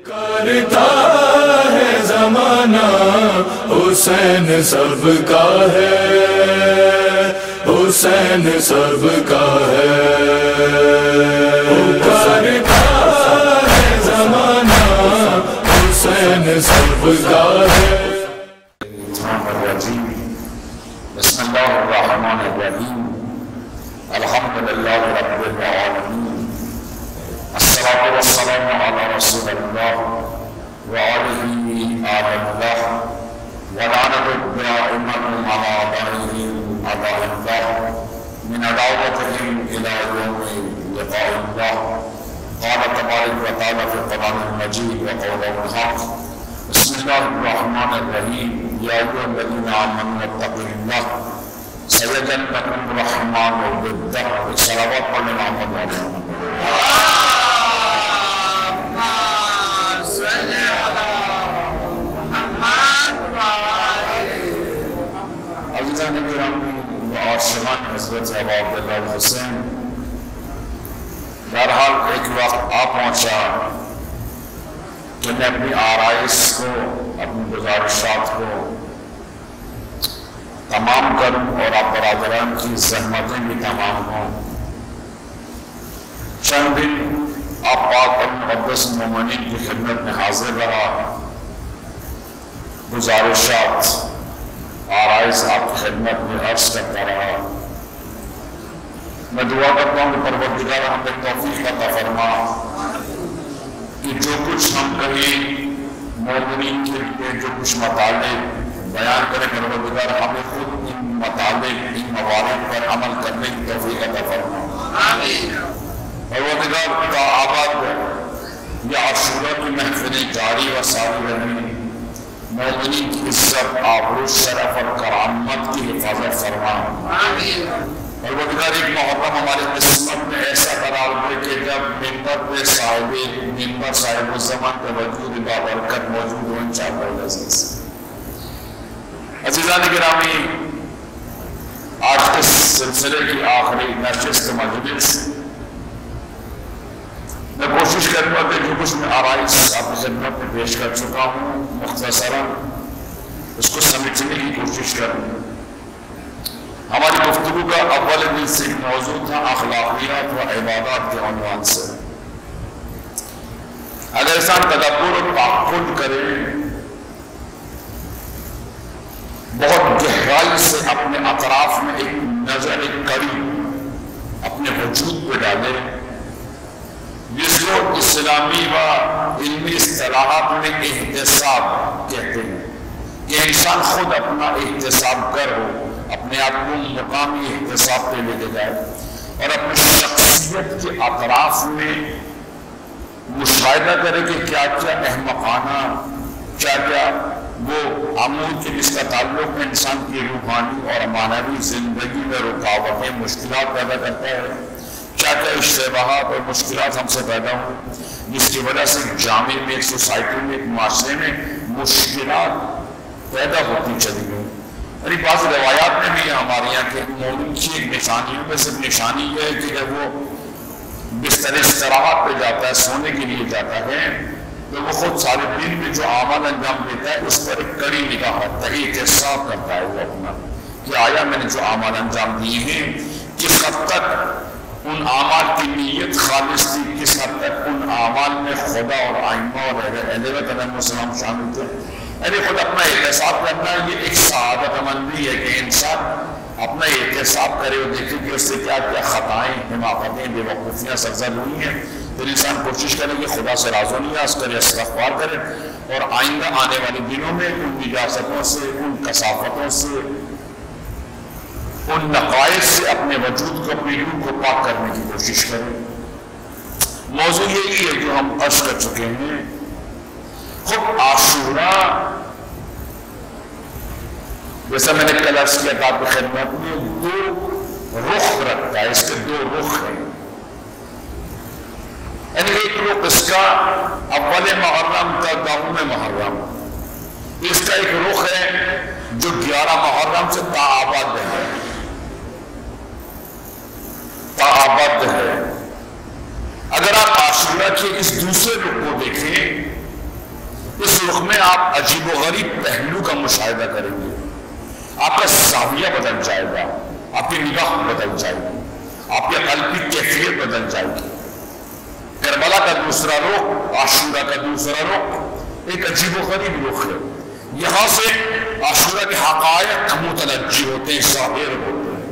کرتا ہے زمانہ حسین سب کا ہے، حسین سب کا ہے، کرتا ہے زمانہ حسین سب کا ہے۔ بسم اللہ الرحمن الرحیم، الحمدللہ رب العالمین، الصلاة والسلام علی رسول اللہ وآلہ آل اللہ ولعنة دائما على أعدائهم أعداء الله من عداوتهم إلى يوم لقاء الله. قال تبارك وتعالى في القرآن المجيد وقوله الحق. بسم الله الرحمن الرحيم، يا أيها الذين آمنوا اتقوا الله سيجنبكم الرحمن وده. صلوات پڑھنے محمد والے عزیزان گرامی و عاشقان حضرت ابا عبداللہ الحسین، بہرحال ایک وقت آ پہنچا کہ میں اپنی آرائش کو، اپنی گزارشات کو تمام کروں اور آپ برادران کی زحمتیں بھی تمام ہوں۔ چند دن آپ پاک المقدس مومنین کی خدمت میں حاضر رہا، گزارشات آرائش آپ کی خدمت میں عرض کرتا رہا۔ میں دعا کرتا ہوں کہ پروردگار ہمیں توفیق عطا فرما کہ جو کچھ ہم کہیں مومنین کے لیے جو کچھ مطالب بیان کریں، پروردگار ہمیں خود ان مطالب، ان موارد پر عمل کرنے کی توفیق عطا فرما۔ پروردگار کا آباد یا عاشورہ کی محفلیں جاری و ساری رہیں، مومنین کی عزت، آبرو، شرف اور کرامت کی حفاظت فرما۔ پروردگار ایک محرم ہمارے قسمت میں ایسا قرار دے کہ جب منبر پہ صاحب الزمان کے وجود بابرکت موجود ہو انشاءاللہ العزیز۔ عزیزان گرامی، آج اس سلسلے کی آخری نشست مجلس میں کوشش کروں گا کہ جو کچھ میں آرائش آپ کی خدمت میں پیش کر چکا ہوں مختصراً اس کو سمجھنے کی کوشش کروں۔ ہماری گفتگو کا اول دن سے موضوع تھا اخلاقیات و عبادات کے عنوان سے۔ اگر انسان تدبر و تعقل کرے، بہت گہرائی سے اپنے اطراف میں ایک نظر، ایک کڑی اپنے وجود پہ ڈالے، جس کو اسلامی و علمی اصطلاحات میں احتساب کہتے ہیں، کہ انسان خود اپنا احتساب کر ہو، اپنے آپ کو مقامی احتساب پہ لے کے جائے اور اپنی شخصیت کے اطراف میں مشاہدہ کرے کہ کیا کیا احمقانہ، کیا کیا وہ عمود کے جس کا تعلق انسان کی روحانی اور معنوی زندگی میں رکاوٹیں، مشکلات پیدا کرتا ہے، کیا کیا اشتباہات اور مشکلات ہم سے پیدا ہوں جس کی وجہ سے جامع میں، ایک سوسائٹی میں، ایک معاشرے میں مشکلات پیدا ہوتی چلی گئی۔ یعنی بعض روایات میں بھی ہمارے یہاں کہ مومن کی ایک نشانیوں میں سے نشانی یہ ہے کہ جب وہ بستر استراحت پہ جاتا ہے، سونے کے لیے جاتا ہے، تو وہ خود سارے دن میں جو اعمال انجام دیتا ہے اس پر ایک کڑی نگاہ رکھتا ہے، احتساب کرتا ہے وہ اپنا کہ آیا میں نے جو اعمال انجام دیے ہیں کس حد تک ان اعمال کی نیت خالص تھی، کس حد تک ان اعمال میں خدا اور آئمہ اور اہل بیت علیہ السلام شامل تھے۔ یعنی خود اپنا احتساب کرنا یہ ایک سعادت مندی ہے کہ انسان اپنا احتساب کرے اور دیکھے کہ اس سے کیا کیا خطائیں، حماقتیں، بے وقوفیاں سرزد ہوئی ہیں، پھر انسان کوشش کرے کہ خدا سے راز و نیاز کرے، استغفار کرے اور آئندہ آنے والے دنوں میں ان نجاستوں سے، ان کثافتوں سے، ان نقائص سے اپنے وجود کو، اپنی روح کو پاک کرنے کی کوشش کریں۔ موضوع یہی ہے جو ہم عرض کر چکے ہیں۔ خود عاشورہ جیسا میں نے کل عرض کیا تھا آپ کی خدمت میں، دو رخ رکھتا ہے، اس کے دو رخ ہیں۔ یعنی ایک رخ اس کا اول محرم کا داؤم محرم، اس کا ایک رخ ہے جو 11 محرم سے تاابد ہے، تاابد ہے۔ اگر آپ عاشورہ کے اس دوسرے رخ کو دیکھیں آپ عجیب و غریب پہلو کا مشاہدہ کریں گے، آپ کا زاویہ بدل جائے گا، آپ کی نگاہ بدل جائے گی، آپ کے قلب کی کیفیت بدل جائے گی۔ کربلا کا دوسرا رخ، عاشورہ کا دوسرا رخ ایک عجیب و غریب رخ ہے۔ یہاں سے عاشورہ کے حقائق متلجی ہوتے ہیں، ظاہر ہوتے ہیں،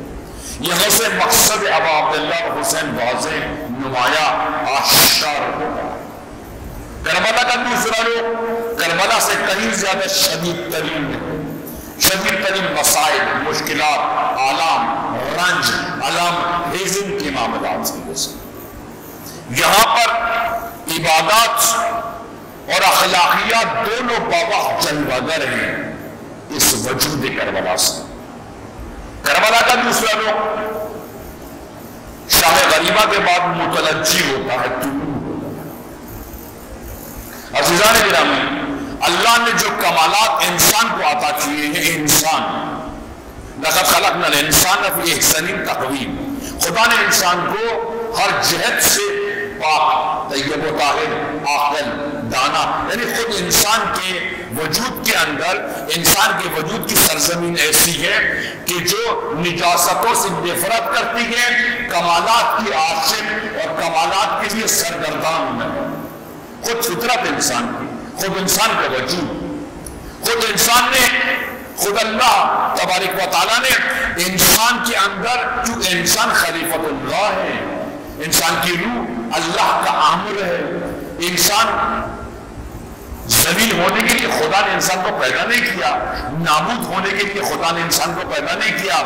یہاں سے مقصد ابا عبداللہ حسین واضح نمایاں آشکار ہوتا ہے۔ کربلا کا دوسرا رخ کربلا سے کہیں زیادہ شدید ترین ہے، شدید ترین مسائل، مشکلات، آلام، رنج، علم، حزن کے معاملات سے۔ یہاں پر عبادات اور اخلاقیات دونوں بابا جلوہ گر ہیں اس وجود کربلا سے۔ کربلا کا دوسرا رخ شاہ غریبہ کے بعد متلجی ہوتا ہے، طلوع ہوتا ہے۔ عزیزان گرامی، اللہ نے جو کمالات انسان کو عطا کیے ہیں، انسان لقد خلقنا الانسان فی احسن تقویم، خدا نے انسان کو ہر جہت سے پاک، طیب و طاہر، عاقل، دانا، یعنی خود انسان کے وجود کے اندر، انسان کے وجود کی سرزمین ایسی ہے کہ جو نجاستوں سے نفرت کرتی ہے، کمالات کی عاشق اور کمالات کے لیے سرگردان ہے۔ خود فطرت انسان کی، خود انسان کا وجود، خود انسان نے، خود اللہ تبارک و تعالیٰ نے انسان کے اندر، جو انسان خلیفۃ اللہ ہے، انسان کی روح اللہ کا عامر ہے، انسان ذلیل ہونے کے لیے خدا نے انسان کو پیدا نہیں کیا، نابود ہونے کے لیے خدا نے انسان کو پیدا نہیں کیا،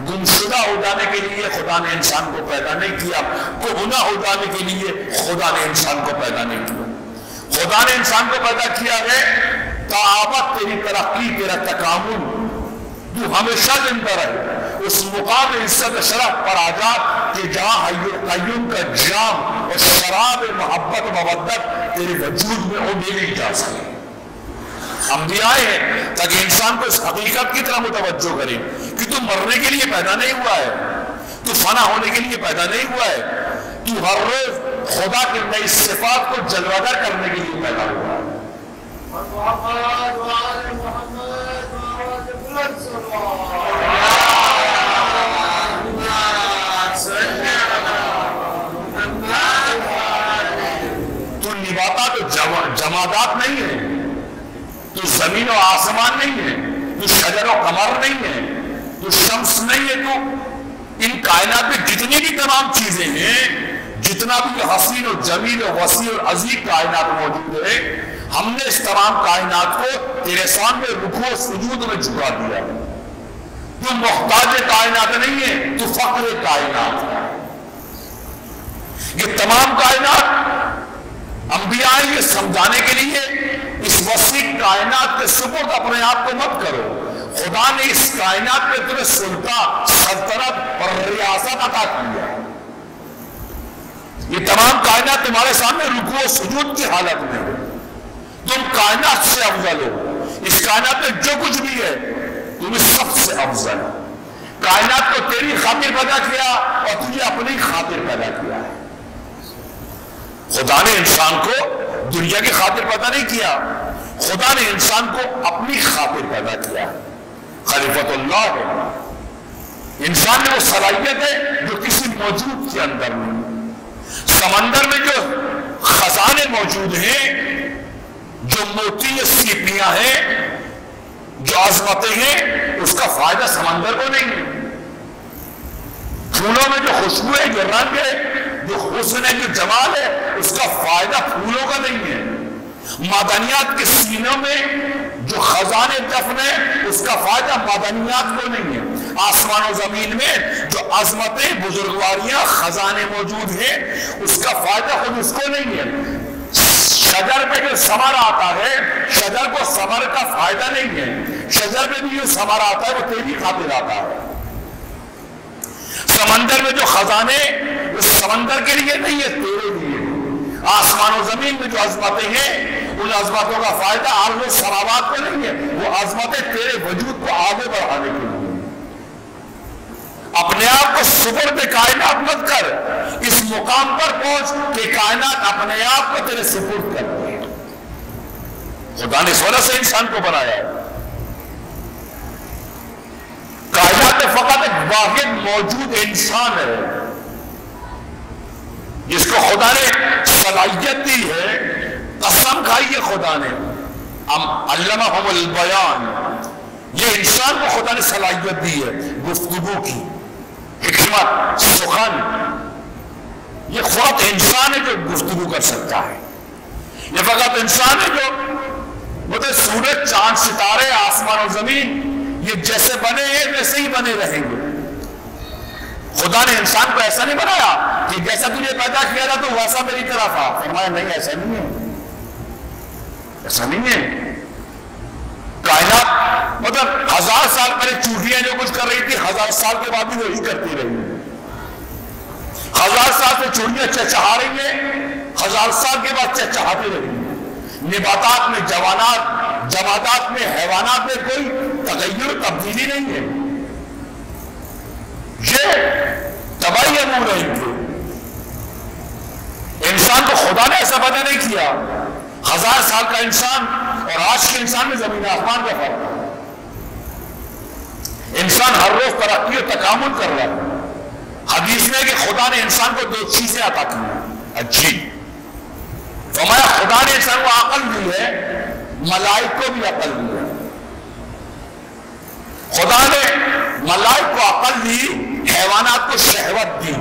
گمشدہ ہو جانے کے لیے خدا نے انسان کو پیدا نہیں کیا، کہنہ ہو جانے کے لیے خدا نے انسان کو پیدا نہیں کیا۔ خدا نے انسان کو پیدا کیا ہے تعابت، تیری ترقی، تیرا تکامل، تو ہمیشہ زندہ رہے، اس مقام عزت شرف پر آ جا کہ جہاں حی القیوم کا جام اور شراب محبت مودت تیرے وجود میں اڑے نہیں جا سکے۔ انبیاء ہیں تاکہ انسان کو اس حقیقت کی طرح متوجہ کرے کہ تو مرنے کے لیے پیدا نہیں ہوا ہے، تو فنا ہونے کے لیے پیدا نہیں ہوا ہے، تو ہر روز خدا کی نئی صفات کو جلوہ گر کرنے کے لیے پیدا ہوا ہے۔ تو نباتات و جمادات نہیں ہے، تو زمین و آسمان نہیں ہے، تو شجر و قمر نہیں ہے، تو شمس نہیں ہے، تو ان کائنات میں جتنی بھی تمام چیزیں ہیں، جتنا بھی حسین و جمیل و وسیع اور عظیم کائنات موجود ہے، ہم نے اس تمام کائنات کو تیرے سامنے رکوع و سجود میں جھکا دیا۔ تو محتاج کائنات نہیں ہے، تو فقر کائنات ہے۔ یہ تمام کائنات انبیاء یہ سمجھانے کے لیے اس وسیع کائنات کے سپرد اپنے آپ کو مت کرو، خدا نے اس کائنات پہ تمہیں سلطان، سلطنت اور ریاست عطا کیا۔ یہ تمام کائنات تمہارے سامنے رکوع و سجود کی حالت میں ہو، تم کائنات سے افضل ہو، اس کائنات میں جو کچھ بھی ہے تم سب سے افضل ہو۔ کائنات کو تیری خاطر پیدا کیا اور تجھے اپنی خاطر پیدا کیا ہے۔ خدا نے انسان کو دنیا کی خاطر پیدا نہیں کیا، خدا نے انسان کو اپنی خاطر پیدا کیا ہے۔ خلیفۃ اللہ ہے، انسان میں وہ صلاحیت ہے جو کسی موجود کے اندر نہیں۔ سمندر میں جو خزانے موجود ہیں، جو موتی سیپیاں ہیں، جو عظمتیں ہیں، اس کا فائدہ سمندر کو نہیں ہے۔ پھولوں میں جو خوشبو ہے، جو رنگ ہے، جو حسن ہے، جو جمال ہے، اس کا فائدہ پھولوں کا نہیں ہے۔ معدنیات کے سینوں میں جو خزانے دفن ہے، اس کا فائدہ معدنیات کو نہیں ہے۔ آسمان و زمین میں جو عظمتیں، بزرگواریاں، خزانے موجود ہیں، اس کا فائدہ خود اس کو نہیں ہے۔ شجر پہ جو ثمر آتا ہے، شجر کو ثمر کا فائدہ نہیں ہے، شجر پہ بھی جو ثمر آتا ہے وہ تیری خاطر آتا ہے۔ سمندر میں جو خزانے اس سمندر کے لیے نہیں ہے، تیرے لیے۔ آسمان و زمین میں جو عظمتیں ہیں، ان عظمتوں کا فائدہ عرض و سماوات کو نہیں ہے، وہ عظمتیں تیرے وجود کو آگے بڑھانے کے لیے۔ اپنے آپ کو سپرد کائنات مت کر، اس مقام پر پہنچ کہ کائنات اپنے آپ کو تیرے سپرد کر دے۔ خدا نے اس وجہ سے انسان کو بنایا ہے. کائنات میں فقط ایک واحد موجود انسان ہے جس کو خدا نے صلاحیت دی ہے. قسم کھائی ہے خدا نے، علمہم البیان، یہ انسان کو خدا نے صلاحیت دی ہے گفتگو کی، حکمت، سخن. یہ فقط انسان ہے جو گفتگو کر سکتا ہے. یہ فقط انسان ہے جو مطلب سورج، چاند، ستارے، آسمان اور زمین یہ جیسے بنے ہیں ویسے ہی بنے رہیں گے. خدا نے انسان کو ایسا نہیں بنایا کہ جیسا تجھے پیدا کیا تھا تو ویسا میری طرف آ. فرمایا نہیں، ایسا نہیں ہے، ایسا نہیں ہے. کائنات مطلب 1000 سال پہلے چوٹیاں جو کچھ کر رہی تھی 1000 سال کے بعد بھی وہی کرتی رہی. 1000 سال سے چوڑیاں چہچہا رہی ہیں، 1000 سال کے بعد چہچہاتی رہی ہیں. نباتات میں، جمادات میں، حیوانات میں کوئی تغیر، تبدیلی نہیں ہے. یہ تباہی امور رہی تھی. انسان کو خدا نے ایسا پیدا نہیں کیا. 1000 سال کا انسان اور آج کے انسان میں زمین آسمان کا فرق ہے. انسان ہر روز ترقی و تکامل کر رہا ہے. حدیث میں کہ خدا نے انسان کو 2 چیزیں عطا کی ہیں. اچھی فرمایا خدا نے انسان کو عقل دی ہے، ملائک کو بھی عقل دی ہے. خدا نے ملائک کو عقل دی، حیوانات کو شہوت دی.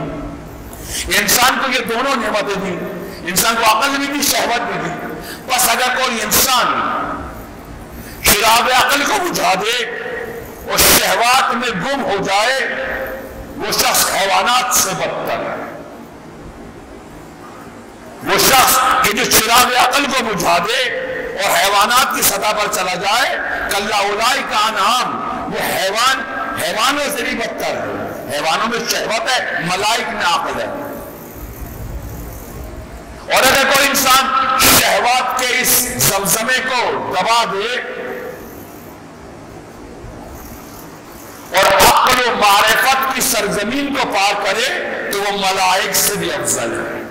انسان کو یہ دونوں نعمتیں دی. انسان کو عقل بھی دی، شہوت بھی دی. بس اگر کوئی انسان چراغ عقل کو بجھا دے اور شہوات میں گم ہو جائے وہ شخص حیوانات سے بدتر ہے. وہ شخص کہ جو چراغ عقل کو بجھا دے اور حیوانات کی سطح پر چلا جائے، کلا اولئک انعام، وہ حیوانوں سے بھی بدتر ہے. حیوانوں میں شہوت ہے، ملائک میں عقل ہے. اور اگر کوئی انسان شہوات کے اس زمزمے کو دبا دے اور عقل و معرفت کی سرزمین کو پار کرے تو وہ ملائک سے بھی افضل ہے.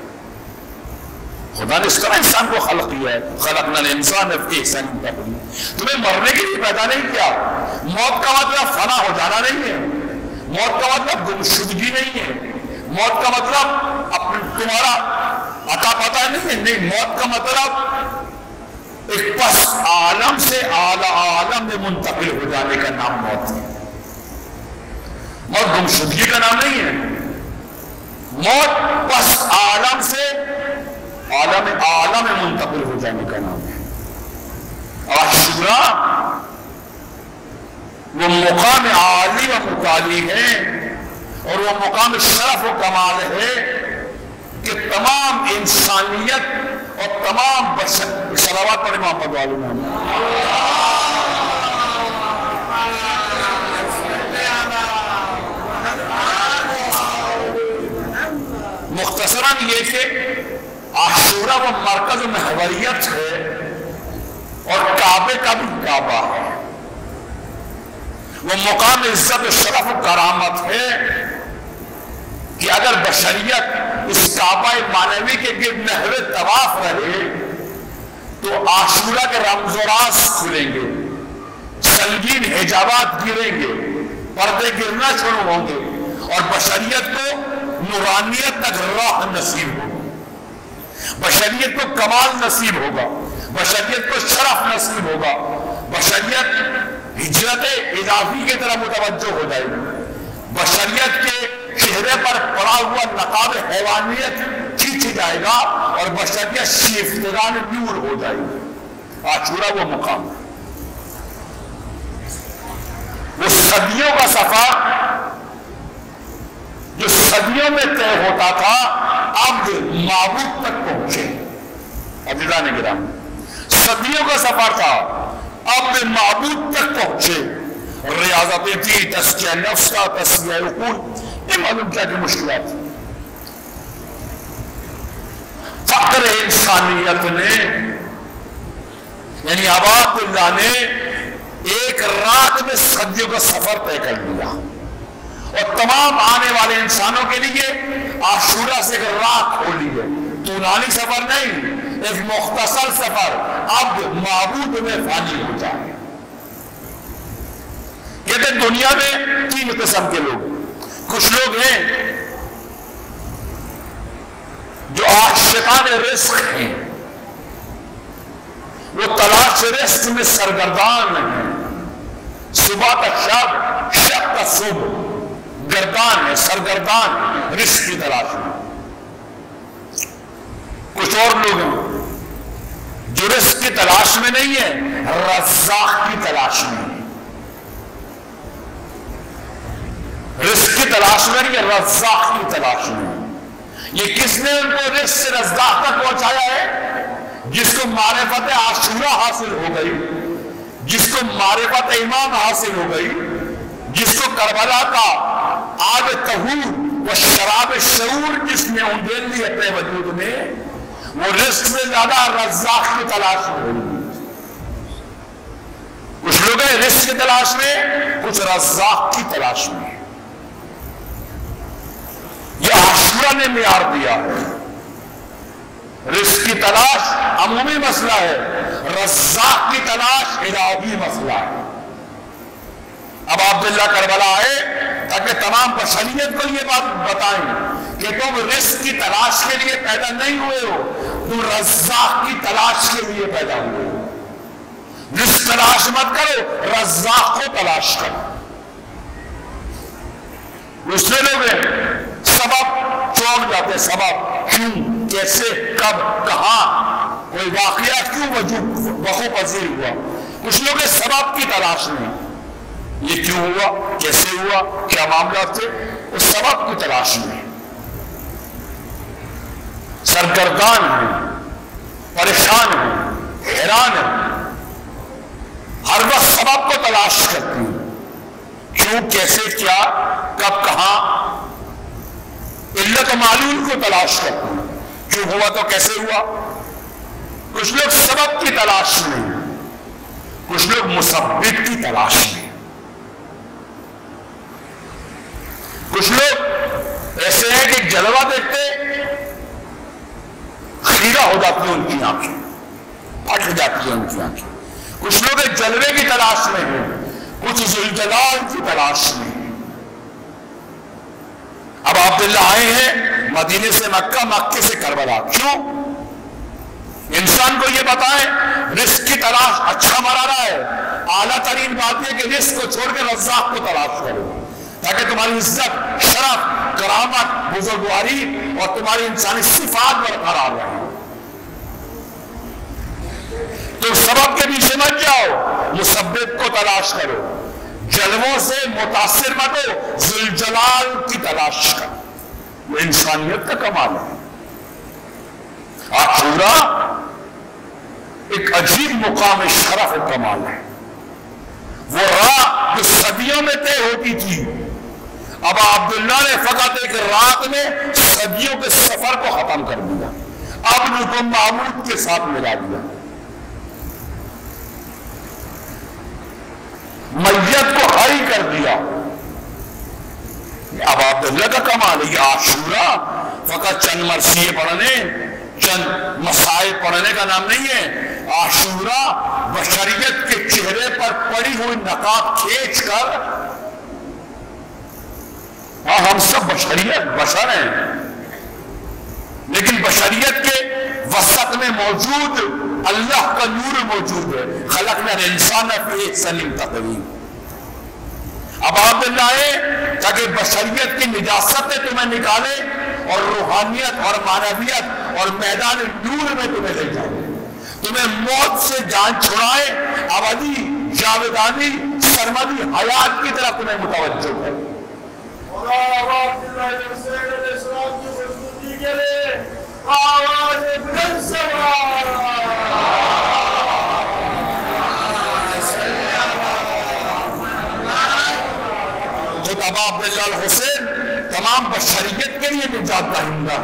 خدا نے اس طرح انسان کو خلق کیا ہے. خلقنا الانسان فی احسن تقویم. تمہیں مرنے کے لیے پیدا نہیں کیا. موت کا مطلب فنا ہو جانا نہیں ہے. موت کا مطلب گمشدگی نہیں ہے. موت کا مطلب تمہارا عطا پتہ نہیں ہے. نہیں، موت کا مطلب ایک پس عالم سے اعلی عالم میں منتقل ہو جانے کا نام موت ہے. موت گمشدگی کا نام نہیں ہے. موت پس عالم سے عالم اعلی میں منتقل ہو جانے کا نام ہے. عاشورہ وہ مقام عالی و متعالی ہے اور وہ مقام شرف و کمال ہے کہ تمام انسانیت اور تمام بشر صلوات پڑھیں محمد علیہ محمد. مختصراً یہ کہ عاشورہ وہ مرکز محوریت ہے اور کعبے کا بھی کعبہ ہے. وہ مقام عزت و شرف و کرامت ہے کہ اگر بشریت اس کعبہ معنوی کے گرد محو طواف رہے تو عاشورہ کے رمز و راز کھلیں گے، سنگین حجابات گریں گے، پردے گرنا شروع ہوں گے اور بشریت کو نورانیت تک راہ نصیب ہوگی. بشریت کو کمال نصیب ہوگا، بشریت کو شرف نصیب ہوگا، بشریت ہجرت اضافی کی طرح متوجہ ہو جائے گی. بشریت کے چہرے پر پڑا ہوا نقاب حیوانیت کھینچ جائے گا اور بشریت شیفتگان نور ہو جائے گی. عاشورہ وہ مقام ہے. وہ صدیوں کا سفر جو صدیوں میں طے ہوتا تھا اب معبود تک پہنچے. عزیزان گرامی، صدیوں کا سفر تھا اب معبود تک پہنچے. ریاضتیں تھی، تزکیہ نفس کا، تزکیہ عقول، یہ معلوم کیا کہ مشکلات. فقر انسانیت نے یعنی عباد اللہ نے ایک رات میں صدیوں کا سفر طے کر لیا اور تمام آنے والے انسانوں کے لیے عاشورہ سے ایک راہ کھولی ہے. طولانی سفر نہیں، ایک مختصر سفر، اب معبود میں فانی ہو جائے۔ کہتے ہیں دنیا میں 3 قسم کے لوگ، کچھ لوگ ہیں جو عاشقان رزق ہیں، وہ تلاش رزق میں سرگردان ہیں، صبح تک شب، شب تک صبح، گردان ہے، سرگردان رزق کی تلاش میں۔ کچھ اور لوگ ہیں جو رزق کی تلاش میں نہیں ہے، رزاق کی تلاش میں ہے۔ رزق کی تلاش میں نہیں ہے، رزاق کی تلاش میں ہے۔ یہ کس نے ان کو رزق سے رزاق تک پہنچایا ہے؟ جس کو معرفت عاشورہ حاصل ہو گئی، جس کو معرفت امام حاصل ہو گئی، جس کو کربلا کا آب طہور و شراب شعور جس نے اندھیل لی اپنے وجود میں، وہ رزق سے زیادہ رزاق کی تلاش میں ہوئی۔ کچھ لوگ ہیں رزق کی تلاش میں، کچھ رزاق کی تلاش میں۔ یہ عاشورہ نے معیار دیا ہے۔ رزق کی تلاش عمومی مسئلہ ہے، رزاق کی تلاش الہی مسئلہ ہے۔ اب عبداللہ کربلا آئے تاکہ تمام بشریت کو یہ بات بتائیں کہ تم رزق کی تلاش کے لیے پیدا نہیں ہوئے ہو، تم رزاق کی تلاش کے لیے پیدا ہوئے ہو۔ رزق تلاش مت کرو، رزاق کو تلاش کرو۔ دوسرے لوگ ہیں سبب چونک جاتے، سبب کیوں، کیسے، کب، کہاں، کوئی واقعہ کیوں وقوع پذیر ہوا۔ کچھ لوگ ہیں سبب کی تلاش میں، یہ کیوں ہوا، کیسے ہوا، کیا معاملات تھے، اس سبب کی تلاش میں سرگردان ہیں، پریشان ہیں، حیران ہیں، ہر وقت سبب کو تلاش کرتے ہیں، کیوں، کیسے، کیا، کب، کہاں، علت و معلول کو تلاش کرتے ہیں، کیوں ہوا تو کیسے ہوا۔ کچھ لوگ سبب کی تلاش میں، کچھ لوگ مسبب کی تلاش میں۔ کچھ لوگ ایسے ہیں کہ جلوہ دیکھتے خیرہ ہو جاتی ہیں ان کی آنکھیں، پھٹ جاتی ہیں ان کی آنکھیں۔ کچھ لوگ جلوے کی تلاش میں ہیں، کچھ ذوالجلال کی تلاش میں۔ اب عبداللہ آئے ہیں مدینے سے مکہ، مکے سے کربلا، کیوں؟ انسان کو یہ بتائیں رزق کی تلاش اچھا مرارا ہے، اعلیٰ ترین بات یہ کہ رزق کو چھوڑ کے رزاق کو تلاش کرو، تاکہ تمہاری عزت، شرف، کرامت، بزرگواری اور تمہاری انسانی صفات برقرار رہے۔ تو سبب کے پیچھے مت جاؤ، مسبب کو تلاش کرو، جلووں سے متاثر مت ہو، ذوالجلال کی تلاش کرو۔ وہ انسانیت کا کمال ہے۔ عاشورہ ایک عجیب مقام شرف و کمال ہے۔ وہ راہ جو صدیوں میں طے ہوتی تھی، اب عبداللہ نے فقط ایک رات میں صدیوں کے سفر کو ختم کر دیا، ابن کو محمود کے ساتھ ملا دیا، میت کو حی کر دیا۔ اب عبداللہ کا کمال ہے۔ یہ عاشورہ فقط چند مرثیے پڑھنے، چند مسائل پڑھنے کا نام نہیں ہے۔ عاشورہ بشریت کے چہرے پر پڑی ہوئی نقاب کھینچ کر، ہاں ہم سب بشریت، بشر ہیں، لیکن بشریت کے وسط میں موجود اللہ کا نور موجود ہے۔ خلقنا الانسان فی احسن تقویم۔ اب عبداللہ آئے تاکہ بشریت کی نجاست سے تمہیں نکالے اور روحانیت اور معنویت اور میدان نور میں تمہیں لے جائے، تمہیں موت سے جان چھڑائے، ابدی، جاودانی، سرمدی حیات کی طرف تمہیں متوجہ ہے۔ اب عبداللہ الحسین تمام بشریت کے لیے نجات دہندہ،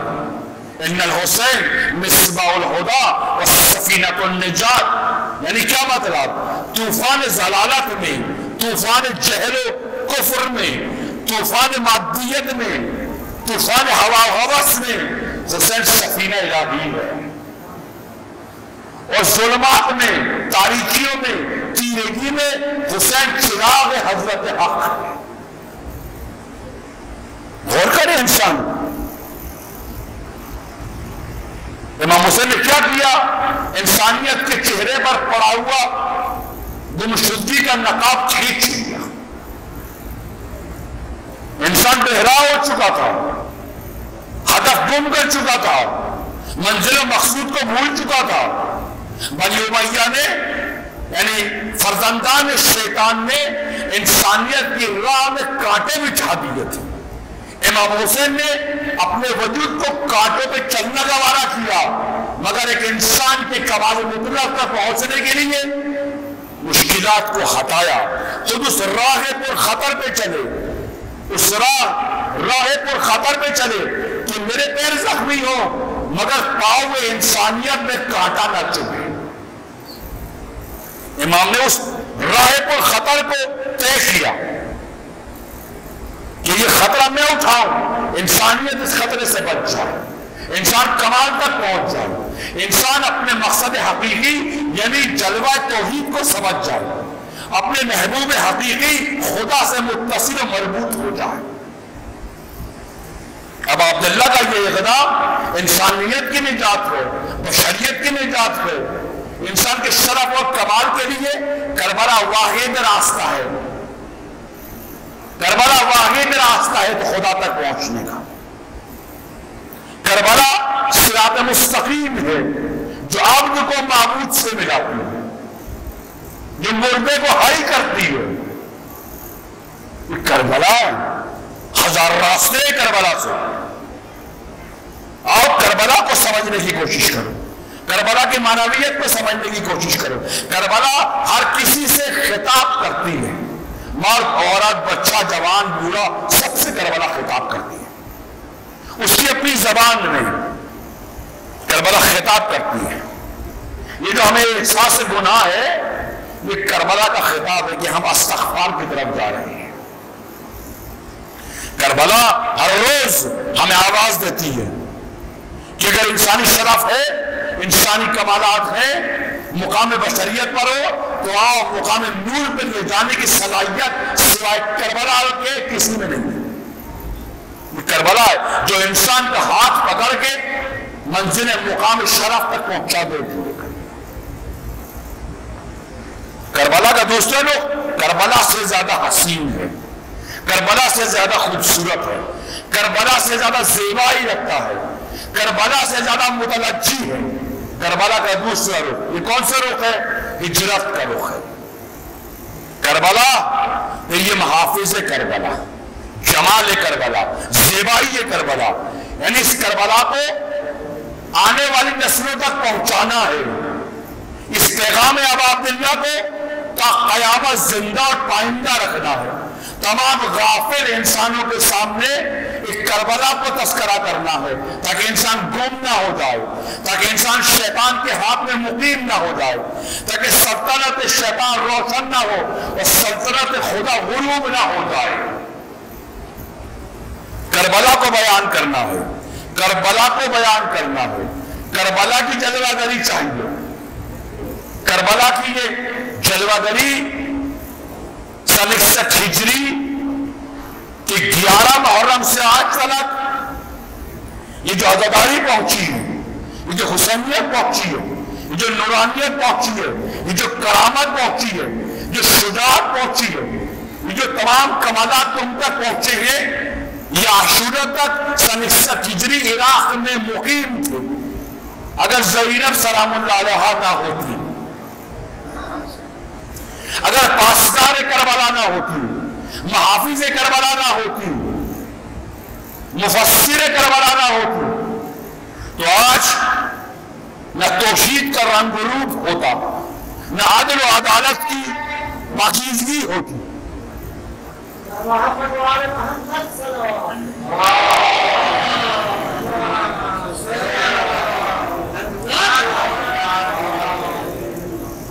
ان الحسین مصباح الہدی و سفینۃ النجات۔ یعنی کیا مطلب؟ طوفان ضلالت میں، طوفان جہل و کفر میں، طوفان مادیت میں، طوفان ہوا و ہوس میں حسین سفینہ الہی ہے۔ اور ظلمات میں، تاریکیوں میں، تیرگی میں حسین چراغ حضرت حق ہے۔ غور کرے انسان، امام حسین نے کیا کیا؟ انسانیت کے چہرے پر پڑا ہوا گمشدگی کا نقاب کھینچ لیا۔ انسان بہرا ہو چکا تھا، ہدف گم کر چکا تھا، منزل و مقصود کو بھول چکا تھا۔ بنی امیہ نے یعنی فرزندان شیطان نے انسانیت کی راہ میں کانٹے بچھا دیے تھے۔ امام حسین نے اپنے وجود کو کانٹوں پہ چلنا گوارا کیا، مگر ایک انسان کے کمال مطلق تک پہنچنے کے لیے مشکلات کو ہٹایا، خود اس راہ پر خطر پہ چلے، اس راہ پر خطر پہ چلے کہ میرے پیر زخمی ہو مگر پاؤں انسانیت میں کانٹا نہ چبھے۔ امام نے اس راہ پر خطر کو طے کیا کہ یہ خطرہ میں اٹھاؤں، انسانیت اس خطرے سے بچ جائے، انسان کمال تک پہنچ جائے، انسان اپنے مقصد حقیقی یعنی جلوہ توحید کو سمجھ جائے، اپنے محبوب حقیقی خدا سے متصل و مربوط ہو جائے۔ اب عبداللہ کا یہ اقدام انسانیت کی نجات ہو، بشریت کی نجات ہو، انسان کے شرف اور کمال کے لیے کربلا واحد راستہ ہے، کربلا واحد راستہ ہے تو خدا تک پہنچنے کا۔ کربلا صراط مستقیم ہے جو عبد کو معبود سے ملاتی ہے، جو مردے کو حی کرتی ہے۔ یہ کربلا ہزار راستے کربلا سے، اور کربلا کو سمجھنے کی کوشش کرو، کربلا کی معنویت کو سمجھنے کی کوشش کرو۔ کربلا ہر کسی سے خطاب کرتی ہے، مرد، عورت، بچہ، جوان، بوڑھا، سب سے کربلا خطاب کرتی ہے، اس کی اپنی زبان میں کربلا خطاب کرتی ہے۔ یہ جو ہمیں احساس گناہ ہے یہ کربلا کا خطاب ہے کہ ہم استغفار کی طرف جا رہے ہیں۔ کربلا ہر روز ہمیں آواز دیتی ہے کہ اگر انسانی شرف ہے، انسانی کمالات ہیں، مقام بشریت پر ہو تو آؤ مقام نور پر لے جانے کی صلاحیت سوائے کربلا کے کسی میں نہیں ہے۔ یہ کربلا ہے جو انسان کا ہاتھ پکڑ کے منزل مقام شرف تک پہنچا دے۔ کربلا کا دوسرے لوگ کربلا سے زیادہ حسین ہے، کربلا سے زیادہ خوبصورت ہے، کربلا سے زیادہ زیبائی رکھتا ہے، کربلا سے زیادہ متلجی ہے۔ کربلا کا دوسرا رخ، یہ کون سا رخ ہے؟ ہجرت کا رخ ہے۔ کربلا یہ محافظ کربلا، جمال کربلا، زیبائی کربلا، یعنی اس کربلا کو آنے والی نسلوں تک پہنچانا ہے، اس پیغام ابا عبداللہ کو تا قیامت زندہ اور پائندہ رکھنا ہے۔ تمام غافل انسانوں کے سامنے ایک کربلا کو تذکرہ کرنا ہے تاکہ انسان گم نہ ہو جائے، تاکہ انسان شیطان کے ہاتھ میں مقیم نہ ہو جائے، تاکہ سلطنت شیطان روشن نہ ہو اور سلطنت خدا غروب نہ ہو جائے۔ کربلا کو بیان کرنا ہے، کربلا کو بیان کرنا ہے، کربلا کی جلوہ گری چاہیے۔ کربلا کی یہ جلوہ گری سن 61 ہجری کہ 11 محرم سے آج تک یہ جو عزاداری پہنچی ہے، یہ جو حسینیت پہنچی ہے، یہ جو نورانیت پہنچی ہے، یہ جو کرامت پہنچی ہے، جو شجاعت پہنچی ہے، یہ جو تمام کمالات تم تک پہنچے ہیں، یہ عاشورہ تک سن 61 ہجری عراق میں مقیم تھے۔ اگر زینب سلام اللہ علیہا نہ ہوتی، اگر پاسدار کربلا نہ ہوتی، محافظ کربلا نہ ہوتی، مفسر کربلا نہ ہوتی، تو آج نہ توحید کا رنگ روپ ہوتا، نہ عدل و عدالت کی پاکیزگی ہوتی۔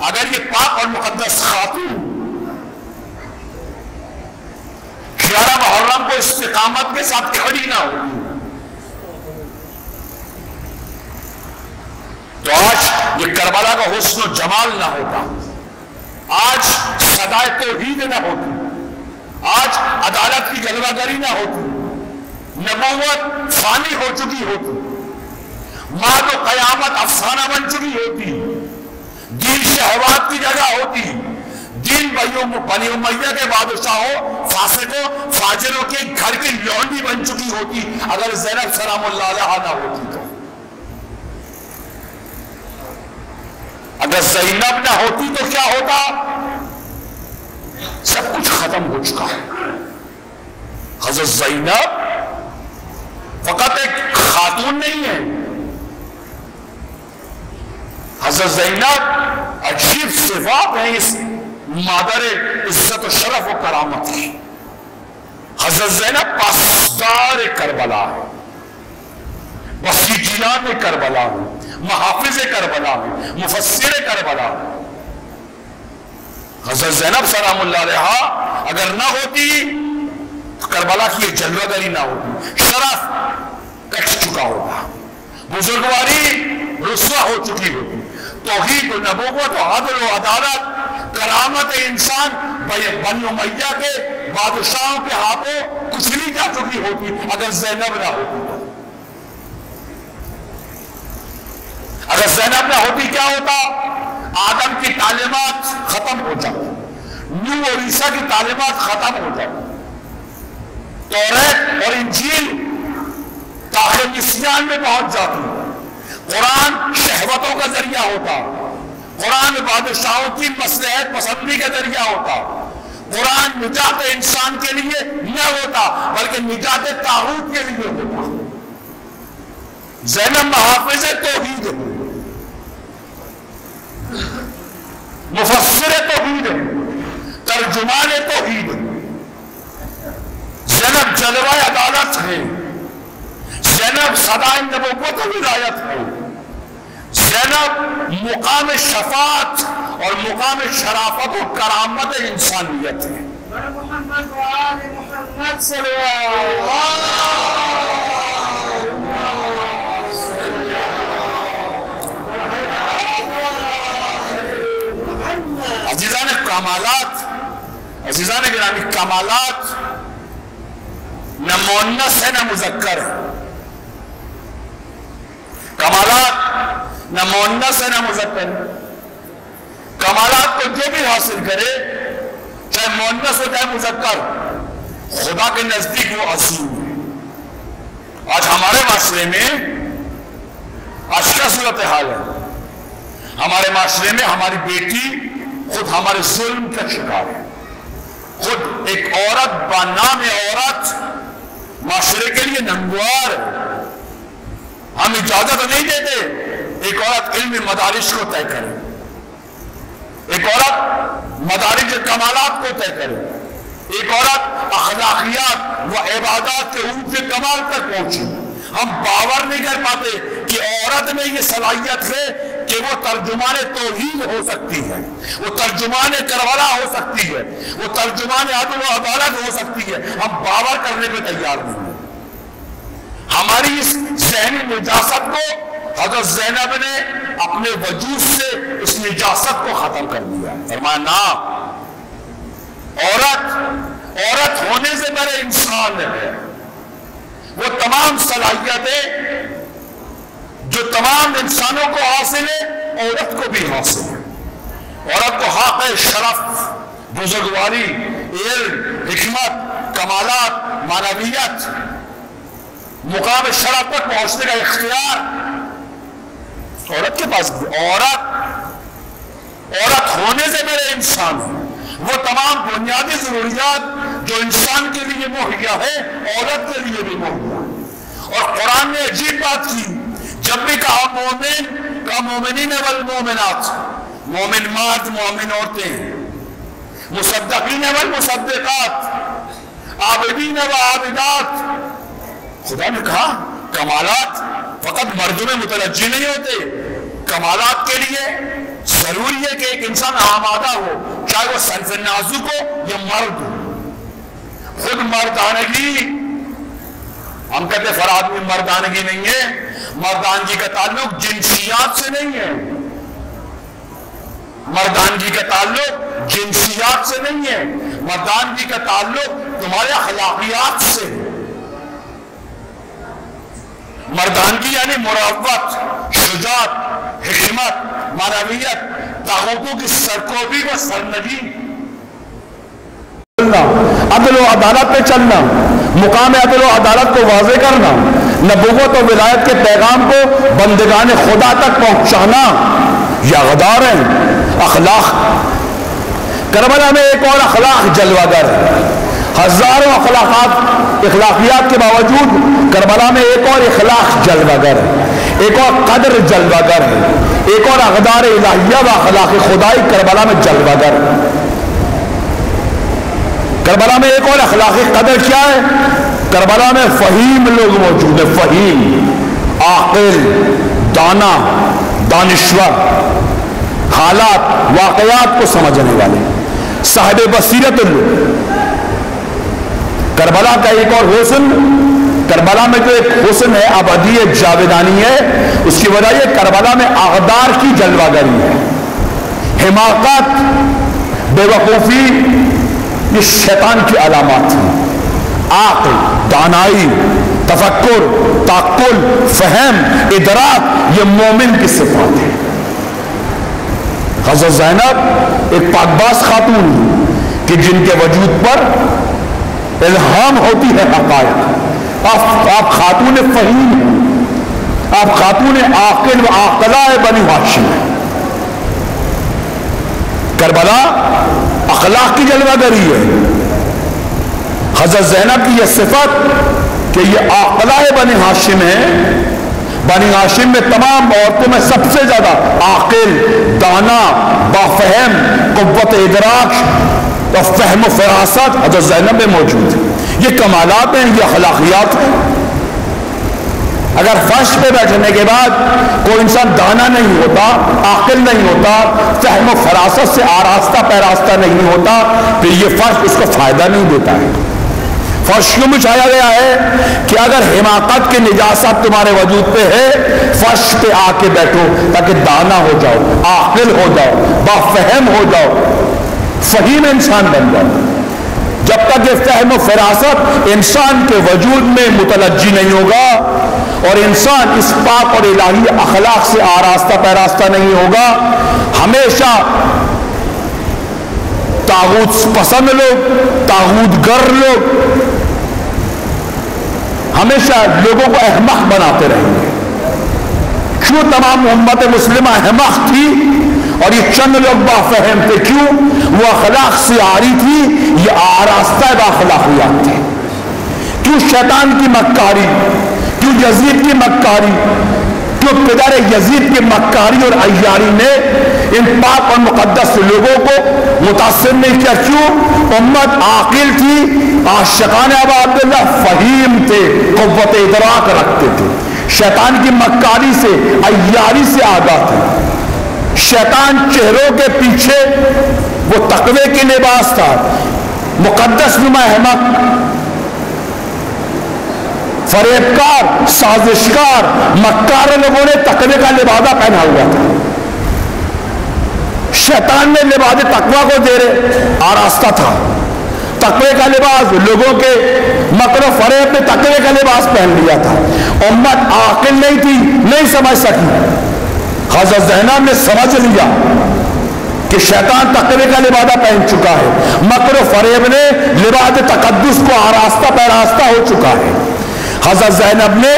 اگر یہ پاک اور مقدس خاتون 11 محرم کو استقامت کے ساتھ کھڑی نہ ہوتی تو آج یہ کربلا کا حسن و جمال نہ ہوتا، آج صدائے توحید نہ ہوتی، آج عدالت کی جلوہ گری نہ ہوتی، نبوت فانی ہو چکی ہوتی، موت و قیامت افسانہ بن چکی ہوتی، دین شہوات کی جگہ ہوتی، دین بنی امیہ کے بادشاہوں فاسقوں فاجروں کے گھر کی لونڈی بن چکی ہوتی اگر زینب سلام اللہ علیہا نہ ہوتی تو۔ اگر زینب نہ ہوتی تو کیا ہوتا؟ سب کچھ ختم ہو چکا ہے۔ حضرت زینب فقط ایک خاتون نہیں ہے، حضرت زینب عجیب صفات ہیں اس مادر عزت و شرف و کرامت کی۔ حضرت زینب پاسدار کربلا ہے، بسیجیان کربلا ہے، محافظ کربلا ہے، مفسر کربلا ہے۔ حضرت زینب سلام اللہ علیہا اگر نہ ہوتی تو کربلا کی یہ جلوہ گری نہ ہوتی، شرف کٹ چکا ہوتا، بزرگواری رسوا ہو چکی ہوتی، توحید و نبوت و عدل و عدالت کرامت انسان بنی امیہ کے بادشاہوں کے ہاتھوں کچلی جا چکی ہوتی اگر زینب نہ ہوتی تو۔ اگر زینب نہ ہوتی کیا ہوتا؟ آدم کی تعلیمات ختم ہو جاتی، نوح اور عیسیٰ کی تعلیمات ختم ہو جاتی، توریت اور انجیل تاخیر نسیان میں پہنچ جاتی، قرآن شہوتوں کا ذریعہ ہوتا، قرآن بادشاہوں کی مصلحت پسندی کا ذریعہ ہوتا، قرآن نجات انسان کے لیے نہ ہوتا بلکہ نجات طاغوت کے لیے ہوتا۔ زینب محافظ توحید ہے، مفسر توحید ہے، ترجمان توحید ہے، زینب جلوہ عدالت ہے، زینب صدائے نبوت و ولایت ہے، زینب مقام شفاعت اور مقام شرافت و کرامت انسانیت ہے۔ محمد و آل محمد صلی اللہ عزیزان کمالات، عزیزان گرامی کمالات نہ مؤنث ہے نہ مذکر ہے، کمالات نہ مؤنث ہے نہ مذکر ہے۔ کمالات کو جو بھی حاصل کرے چاہے مؤنث ہو چاہے مذکر، خدا کے نزدیک وہ عظیم ہے۔ آج ہمارے معاشرے میں آج کیا صورتحال ہے؟ ہمارے معاشرے میں ہماری بیٹی خود ہمارے ظلم کا شکار ہے، خود ایک عورت بنام عورت معاشرے کے لیے ننگوار ہے۔ ہم اجازت نہیں دیتے ایک عورت علم مدارج کو طے کرے، ایک عورت مدارج کمالات کو طے کرے، ایک عورت اخلاقیات و عبادات کے اونچ کمال تک پہنچے۔ ہم باور نہیں کر پاتے کہ عورت میں یہ صلاحیت ہے کہ وہ ترجمان توحید ہو سکتی ہے، وہ ترجمان کربلا ہو سکتی ہے، وہ ترجمان عدل و عدالت ہو سکتی ہے۔ ہم باور کرنے پہ تیار نہیں ہیں۔ ہماری اس ذہنی نجاست کو حضرت زینب نے اپنے وجود سے اس نجاست کو ختم کر دیا۔ فرمایا نا، عورت ہونے سے پہلے انسان ہے، وہ تمام صلاحیتیں جو تمام انسانوں کو حاصل ہے عورت کو بھی حاصل ہے۔ عورت کو حق شرف، بزرگواری، علم، حکمت، کمالات، معنویت، مقام شرف تک پہنچنے کا اختیار عورت کے پاس بھی۔ عورت ہونے سے پہلے انسان ہے، وہ تمام بنیادی ضروریات جو انسان کے لیے مہیا ہے عورت کے لیے بھی مہیا ہے۔ اور قرآن نے عجیب بات کی، جب بھی کہا مومن، کہا مومنین والمومنات، مومن مرد مومن عورتیں، مصدقین والمصدقات، عابدین وعابدات۔ خدا نے کہا کمالات فقط مردوں میں متوجہ نہیں ہوتے، کمالات کے لیے ضروری ہے کہ ایک انسان آمادہ ہو، چاہے وہ صنف نازک ہو یا مرد ہو۔ خود مردانگی، ہم کہتے فراد میں مردانگی نہیں ہے، مردانگی کا تعلق جنسیات سے نہیں ہے، مردانگی کا تعلق جنسیات سے نہیں ہے، مردانگی کا تعلق تمہارے اخلاقیات سے ہے۔ مردانگی یعنی مروت، شجاعت، حکمت، معنویت، طاغوتوں کی سرکوبی و سرنگی، عدل و عدالت پہ چلنا، مقام عدل و عدالت کو واضح کرنا، نبوت و ولایت کے پیغام کو بندگان خدا تک پہنچانا، یہ اقدار ہیں۔ اخلاق، کربلا میں ایک اور اخلاق جلوہ گر ہے۔ ہزاروں اخلاقیات کے باوجود کربلا میں ایک اور اخلاق جلوہ گر ہے، ایک اور قدر جلوہ گر ہے، ایک اور اقدار الہیہ و اخلاق خدائی کربلا میں جلوہ گر ہے۔ کربلا میں ایک اور اخلاقی قدر کیا ہے؟ کربلا میں فہیم لوگ موجود ہیں، فہیم، عاقل، دانا، دانشور، حالات، واقعات کو سمجھنے والے، صاحب بصیرت لوگ۔ کربلا کا ایک اور حسن، کربلا میں جو ایک حسن ہے ابدی جاویدانی ہے، اس کی وجہ یہ کربلا میں اقدار کی جلوہ گری ہے۔ حماقت، بے وقوفی، یہ شیطان کی علامات ہیں۔ عقل، دانائی، تفکر، تعقل، فہم، ادراک، یہ مومن کی صفات ہے۔ حضرت زینب ایک پاکباز خاتون کہ جن کے وجود پر الہام ہوتی ہے حقائق۔ آپ خاتون فہیم ہیں، آپ خاتون عاقل و عاقلہ بنی ہاشم ہیں۔ کربلا اخلاق کی جلوہ گری ہے۔ حضرت زینب کی یہ صفت کہ یہ عاقلہ بنی ہاشم ہے، بنی ہاشم میں تمام عورتوں میں سب سے زیادہ عاقل، دانا، بافہم، قوت ادراک اور فہم و فراست حضرت زینب میں موجود ہے۔ یہ کمالات ہیں، یہ اخلاقیات ہیں۔ اگر فرش پہ بیٹھنے کے بعد کوئی انسان دانا نہیں ہوتا، عاقل نہیں ہوتا، فہم و فراست سے آراستہ پیراستہ نہیں ہوتا، پھر یہ فرش اس کو فائدہ نہیں دیتا ہے۔ فرش کیوں بچھایا گیا ہے کہ اگر حماقت کی نجاست تمہارے وجود پہ ہے، فرش پہ آ کے بیٹھو تاکہ دانا ہو جاؤ، عاقل ہو جاؤ، بافہم ہو جاؤ، فہیم انسان بن جاؤ۔ جب تک یہ فہم و فراست انسان کے وجود میں متلجی نہیں ہوگا اور انسان اس پاک اور الہی اخلاق سے آراستہ پیراستہ نہیں ہوگا، ہمیشہ طاغوت پسند لوگ، طاغوت گر لوگ ہمیشہ لوگوں کو احمق بناتے رہیں گے۔ کیوں تمام امت مسلمہ احمق تھی اور یہ چند لوگ بافہم تھے؟ کیوں؟ وہ اخلاق سے آری تھی، یہ آراستہ باخلاقیات تھے۔ کیوں شیطان کی مکاری، کیوں یزید کی مکاری، کیوں پدر یزید کی مکاری اور عیاری نے ان پاک اور مقدس لوگوں کو متاثر نہیں کیا؟ کیوں؟ امت عاقل تھی، عاشقان ابا عبداللہ فہیم تھے، قوت ادراک رکھتے تھے، شیطان کی مکاری سے، عیاری سے آگاہ تھے۔ شیطان چہروں کے پیچھے وہ تقوی کی لباس تھا، مقدس نما احمق، فریبکار، سازشکار، مکار لوگوں نے تقوی کا لبادہ پہنا ہوا تھا۔ شیطان نے لباس تقوی کو زیر آراستہ تھا، تقوی کا لباس لوگوں کے مکر و فریب نے تقوی کا لباس پہن لیا تھا۔ امت عاقل نہیں تھی، نہیں سمجھ سکی۔ حضرت زینب نے سمجھ لیا کہ شیطان تقوی کا لبادہ پہن چکا ہے، مکر و فریب نے لباس تقدس کو آراستہ پیراستہ ہو چکا ہے۔ حضرت زینب نے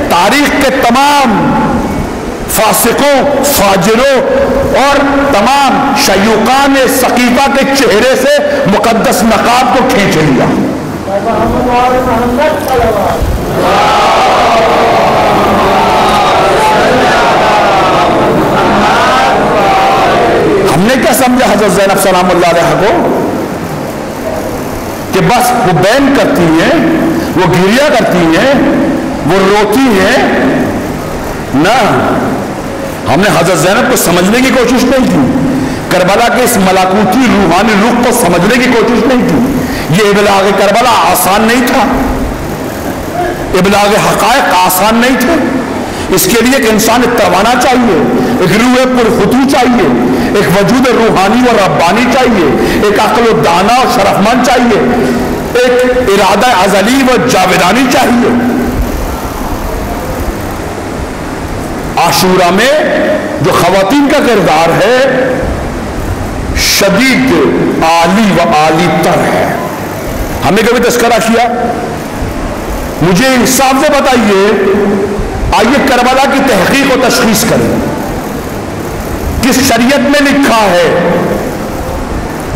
تاریخ کے تمام فاسقوں، فاجروں اور تمام شیوقان سقیفہ کے چہرے سے مقدس نقاب کو کھینچ لیا۔ ہم نے کیا سمجھا حضرت زینب سلام اللہ علیہ کو کہ بس وہ بین کرتی ہیں، وہ گریہ کرتی ہیں، وہ روتی ہیں؟ نہ، ہم نے حضرت زینب کو سمجھنے کی کوشش نہیں کی، کربلا کے اس ملاکوتی روحانی رخ کو سمجھنے کی کوشش نہیں کی۔ یہ ابلاغ کربلا آسان نہیں تھا، ابلاغ حقائق آسان نہیں تھا، اس کے لیے ایک انسان توانا چاہیے، ایک روح پرخطو چاہیے، ایک وجود روحانی و ربانی چاہیے، ایک عقل و دانا و شرفمند چاہیے، ایک ارادہ ازلی و جاویدانی چاہیے۔ عاشورہ میں جو خواتین کا کردار ہے شدید عالی و عالی تر ہے۔ ہم نے کبھی تذکرہ کیا؟ مجھے انصاف سے بتائیے، آئیے کربلا کی تحقیق و تشخیص کریں، کس شریعت میں لکھا ہے؟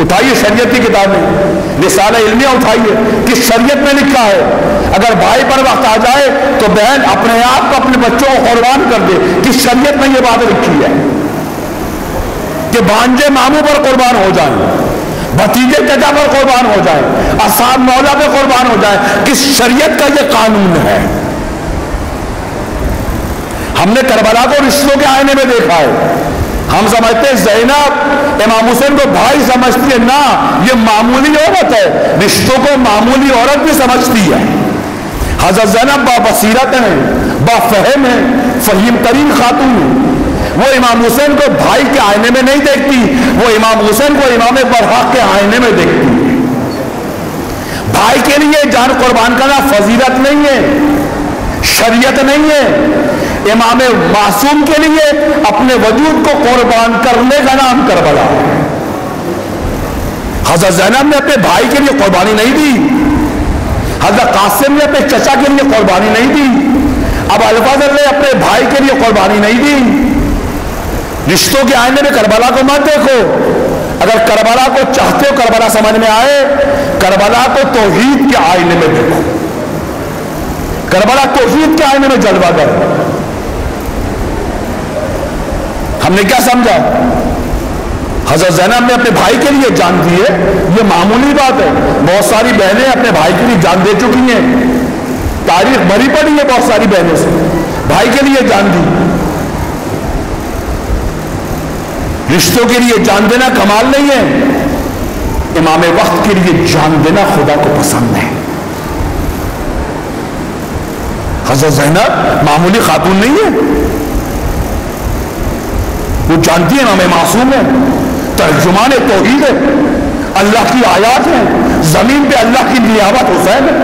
اٹھائیے شریعت کی کتابیں، رسالہ علمیہ اٹھائیے، کس شریعت میں لکھا ہے؟ اگر بھائی پر وقت آ جائے تو بہن اپنے آپ کو اپنے بچوں کو قربان کر دے، کس شریعت میں یہ بات لکھی ہے کہ بھانجے ماموں پر قربان ہو جائیں، بھتیجے چچا پر قربان ہو جائیں، اصحاب مولا پہ قربان ہو جائیں؟ کس شریعت کا یہ قانون ہے؟ ہم نے کربلا کو رشتوں کے آئینے میں دیکھا ہے۔ ہم سمجھتے ہیں زینب امام حسین کو بھائی سمجھتی ہے، نہ، یہ معمولی عورت ہے، رشتوں کو معمولی عورت بھی سمجھتی ہے۔ حضرت زینب با بصیرت ہیں، با فہم ہیں، فہیم ترین خاتون ہیں۔ وہ امام حسین کو بھائی کے آئینے میں نہیں دیکھتی، وہ امام حسین کو امام برحق کے آئینے میں دیکھتی ہے۔ بھائی کے لیے جان قربان کرنا فضیلت نہیں ہے، شریعت نہیں ہے۔ امام معصوم کے لیے اپنے وجود کو قربان کرنے کا نام کربلا ہے۔ حضرت زینب نے اپنے بھائی کے لیے قربانی نہیں دی، حضرت قاسم نے اپنے چچا کے لیے قربانی نہیں دی، اب الفضل نے اپنے بھائی کے لیے قربانی نہیں دی۔ رشتوں کے آئینے میں کربلا کو مت دیکھو۔ اگر کربلا کو چاہتے ہو کربلا سمجھ میں آئے، کربلا کو توحید کے آئینے میں دیکھو۔ کربلا توحید کے آئینے میں جلوہ گر۔ ہم نے کیا سمجھا؟ حضرت زینب نے اپنے بھائی کے لیے جان دی ہے، یہ معمولی بات ہے۔ بہت ساری بہنیں اپنے بھائی کے لیے جان دے چکی ہیں، تاریخ بھری پڑی ہے بہت ساری بہنوں سے، بھائی کے لیے جان دی۔ رشتوں کے لیے جان دینا کمال نہیں ہے، امام وقت کے لیے جان دینا خدا کو پسند ہے۔ حضرت زینب معمولی خاتون نہیں ہے، وہ جانتی ہے امام معصوم ہے، ترجمان توحید ہے، اللہ کی آیات ہیں، زمین پہ اللہ کی نیابت حسین ہے۔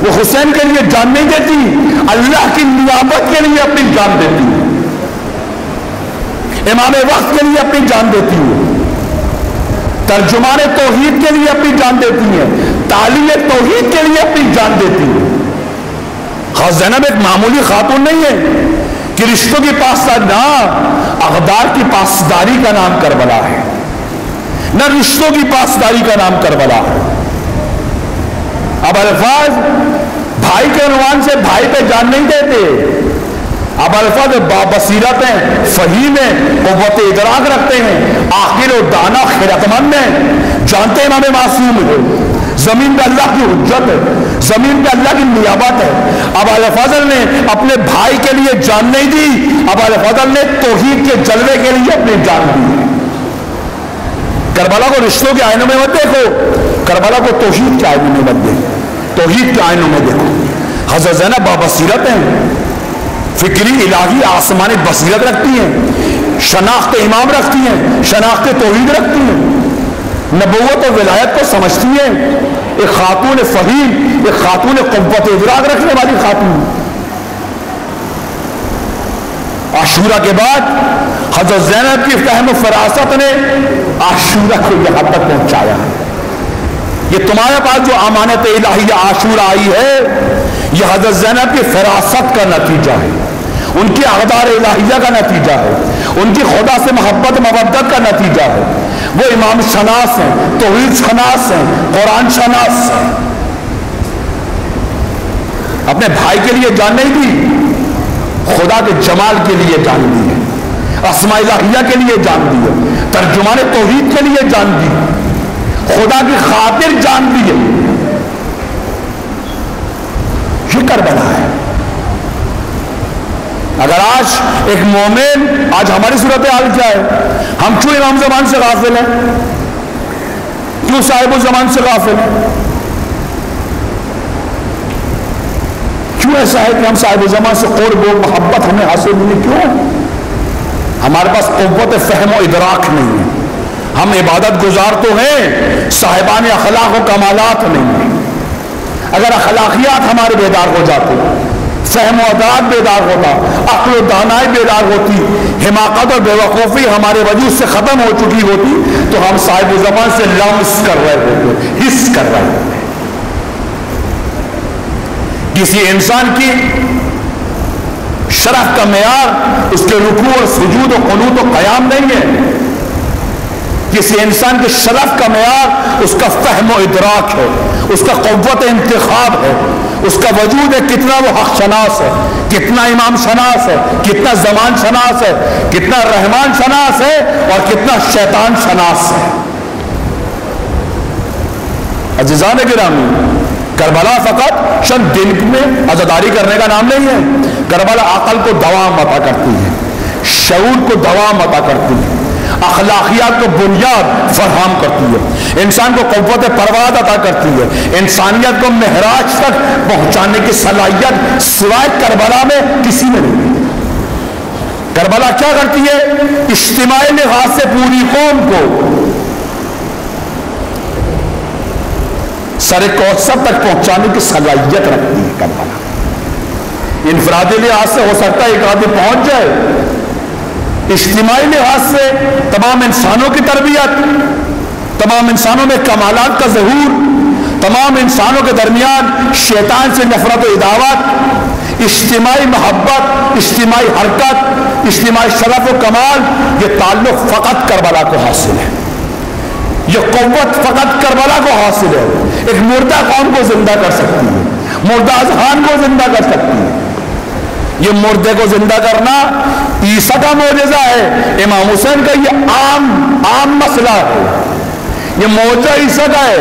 وہ حسین کے لیے جان نہیں دیتی، اللہ کی نیابت کے لیے اپنی جان دیتی ہے، امام وقت کے لیے اپنی جان دیتی ہے، ترجمان توحید کے لیے اپنی جان دیتی ہے، تعلیم توحید کے لیے اپنی جان دیتی ہے۔ حضرت زینب ایک معمولی خاتون نہیں ہے کہ رشتوں کی پاسداری، نہ، اقدار کی پاسداری کا نام کربلا ہے، نہ رشتوں کی پاسداری کا نام کربلا ہے۔ اب الفاظ بھائی کے عنوان سے بھائی پہ جان نہیں دیتے، اب الفاظ بابصیرت ہیں، فہیم ہیں، قوت ادراک رکھتے ہیں، عاقل و دانا خیرتمند ہیں، جانتے ہیں امام معصوم ہے، زمین پہ اللہ کی حجت ہے، زمین پہ اللہ کی نیابت ہے۔ اب الفضل نے اپنے بھائی کے لیے جان نہیں دی، اب الفضل نے توحید کے جلوے کے لیے اپنی جان دی۔ کربلا کو رشتوں کے آئینوں میں مت دیکھو، کربلا کو توحید کے آئینوں میں مت دیکھو، توحید کے آئینوں میں دیکھو۔ حضرت زینب بابصیرت ہیں، فکری الہی آسمانی بصیرت رکھتی ہیں، شناخت امام رکھتی ہیں، شناخت توحید رکھتی ہیں، نبوت و ولایت کو سمجھتی ہیں، ایک خاتون فہیم، ایک خاتون قوت ادراک رکھنے والی خاتون۔ عاشورہ کے بعد حضرت زینب کی فہم و فراست نے عاشورہ کو یہاں تک پہنچایا۔ یہ تمہارے پاس جو امانت الہیہ عاشورہ آئی ہے، یہ حضرت زینب کی فراست کا نتیجہ ہے، ان کی اقدار الہیہ کا نتیجہ ہے، ان کی خدا سے محبت مودت کا نتیجہ ہے۔ وہ امام شناس ہیں، توحید شناس ہیں، قرآن شناس ہیں۔ اپنے بھائی کے لیے جان نہیں دی، خدا کے جمال کے لیے جان دی ہے، اسماء الہیہ کے لیے جان دی ہے، ترجمان توحید کے لیے جان دی، خدا کی خاطر جان دی ہے۔ یہ کربلا ہے۔ اگر آج ایک مومن، آج ہماری صورتحال کیا ہے؟ ہم کیوں امام زمان سے غافل ہیں؟ کیوں صاحب الزمان سے غافل ہیں؟ کیوں ایسا ہے کہ ہم صاحب زمان سے قرب و محبت ہمیں حاصل نہیں؟ کیوں؟ ہمارے پاس قوت فہم و ادراک نہیں ہے. ہم عبادت گزار تو ہیں، صاحبان اخلاق و کمالات نہیں ہیں. اگر اخلاقیات ہمارے بیدار ہو جاتے، فہم و ادراک بیدار ہوتا، عقل و دانائی بیدار ہوتی، حماقت اور بے وقوفی ہمارے وجود سے ختم ہو چکی ہوتی، تو ہم صاحب زمان سے لمس کر رہے ہوتے، حس کر رہے ہوتے. کسی انسان کی شرف کا معیار اس کے رکوع اور سجود و قنوت و قیام نہیں ہے. کسی انسان کے شرف کا معیار اس کا فہم و ادراک ہے، اس کا قوت انتخاب ہے، اس کا وجود ہے کتنا وہ حق شناس ہے، کتنا امام شناس ہے، کتنا زمان شناس ہے، کتنا رحمان شناس ہے اور کتنا شیطان شناس ہے. عزیزان گرامی، کربلا فقط چند دن میں عزاداری کرنے کا نام نہیں ہے. کربلا عقل کو دوام عطا کرتی ہے، شعور کو دوام عطا کرتی ہے، اخلاقیات کو بنیاد فراہم کرتی ہے، انسان کو قوت پرواز عطا کرتی ہے، انسانیت کو معراج تک پہنچانے کی صلاحیت سوائے کربلا میں کسی میں نہیں. کربلا کیا کرتی ہے؟ اجتماعی لحاظ سے پوری قوم کو سر کوثر تک پہنچانے کی صلاحیت رکھتی ہے. کربلا انفرادی لحاظ سے ہو سکتا ہے ایک آدمی پہنچ جائے، اجتماعی لحاظ سے تمام انسانوں کی تربیت، تمام انسانوں میں کمالات کا ظہور، تمام انسانوں کے درمیان شیطان سے نفرت و عداوت، اجتماعی محبت، اجتماعی حرکت، اجتماعی شرف و کمال، یہ تعلق فقط کربلا کو حاصل ہے. یہ قوت فقط کربلا کو حاصل ہے. ایک مردہ قوم کو زندہ کر سکتی ہے، مردہ اذہان کو زندہ کر سکتی ہے. یہ مردے کو زندہ کرنا عیسیٰ کا معجزہ ہے. امام حسین کا یہ عام مسئلہ ہے. یہ معجزہ عیسیٰ کا ہے.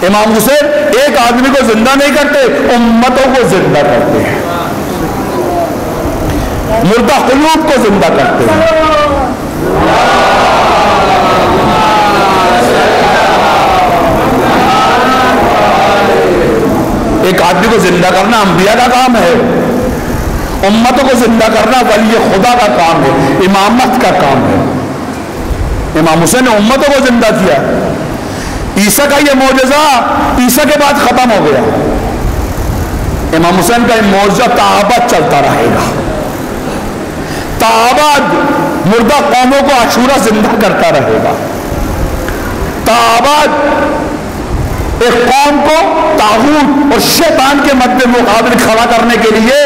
امام حسین ایک آدمی کو زندہ نہیں کرتے، امتوں کو زندہ کرتے ہیں، مردہ قلوب کو زندہ کرتے ہیں. ایک آدمی کو زندہ کرنا انبیاء کا کام ہے، امتوں کو زندہ کرنا ولی خدا کا کام ہے، امامت کا کام ہے. امام حسین نے امتوں کو زندہ کیا. عیسیٰ کا یہ معجزہ عیسیٰ کے بعد ختم ہو گیا. امام حسین کا یہ معجزہ تابعت چلتا رہے گا. تابعت مردہ قوموں کو عاشورہ زندہ کرتا رہے گا. تابعت ایک قوم کو طاغوت اور شیطان کے مد مقابل کھڑا کرنے کے لیے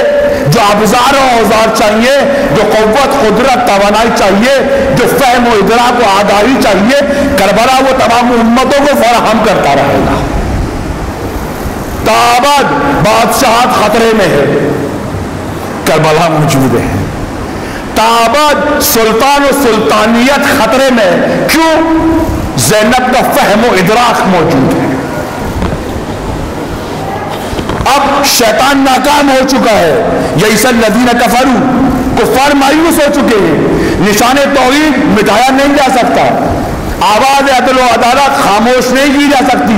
جو ابزار و اوزار چاہیے، جو قوت، قدرت، توانائی چاہیے، جو فہم و ادراک و آگاہی چاہیے، کربلا وہ تمام امتوں کو فراہم کرتا رہے گا. تابعت بادشاہت خطرے میں ہے، کربلا موجود ہے. تابعت سلطان و سلطانیت خطرے میں ہے. کیوں؟ زینب کا فہم و ادراک موجود ہے. اب شیطان ناکام ہو چکا ہے. یئس الذین کفروا، کفار مایوس ہو چکے ہیں. نشان توحید مٹایا نہیں جا سکتا، آواز عدل و عدالت خاموش نہیں کی جا سکتی،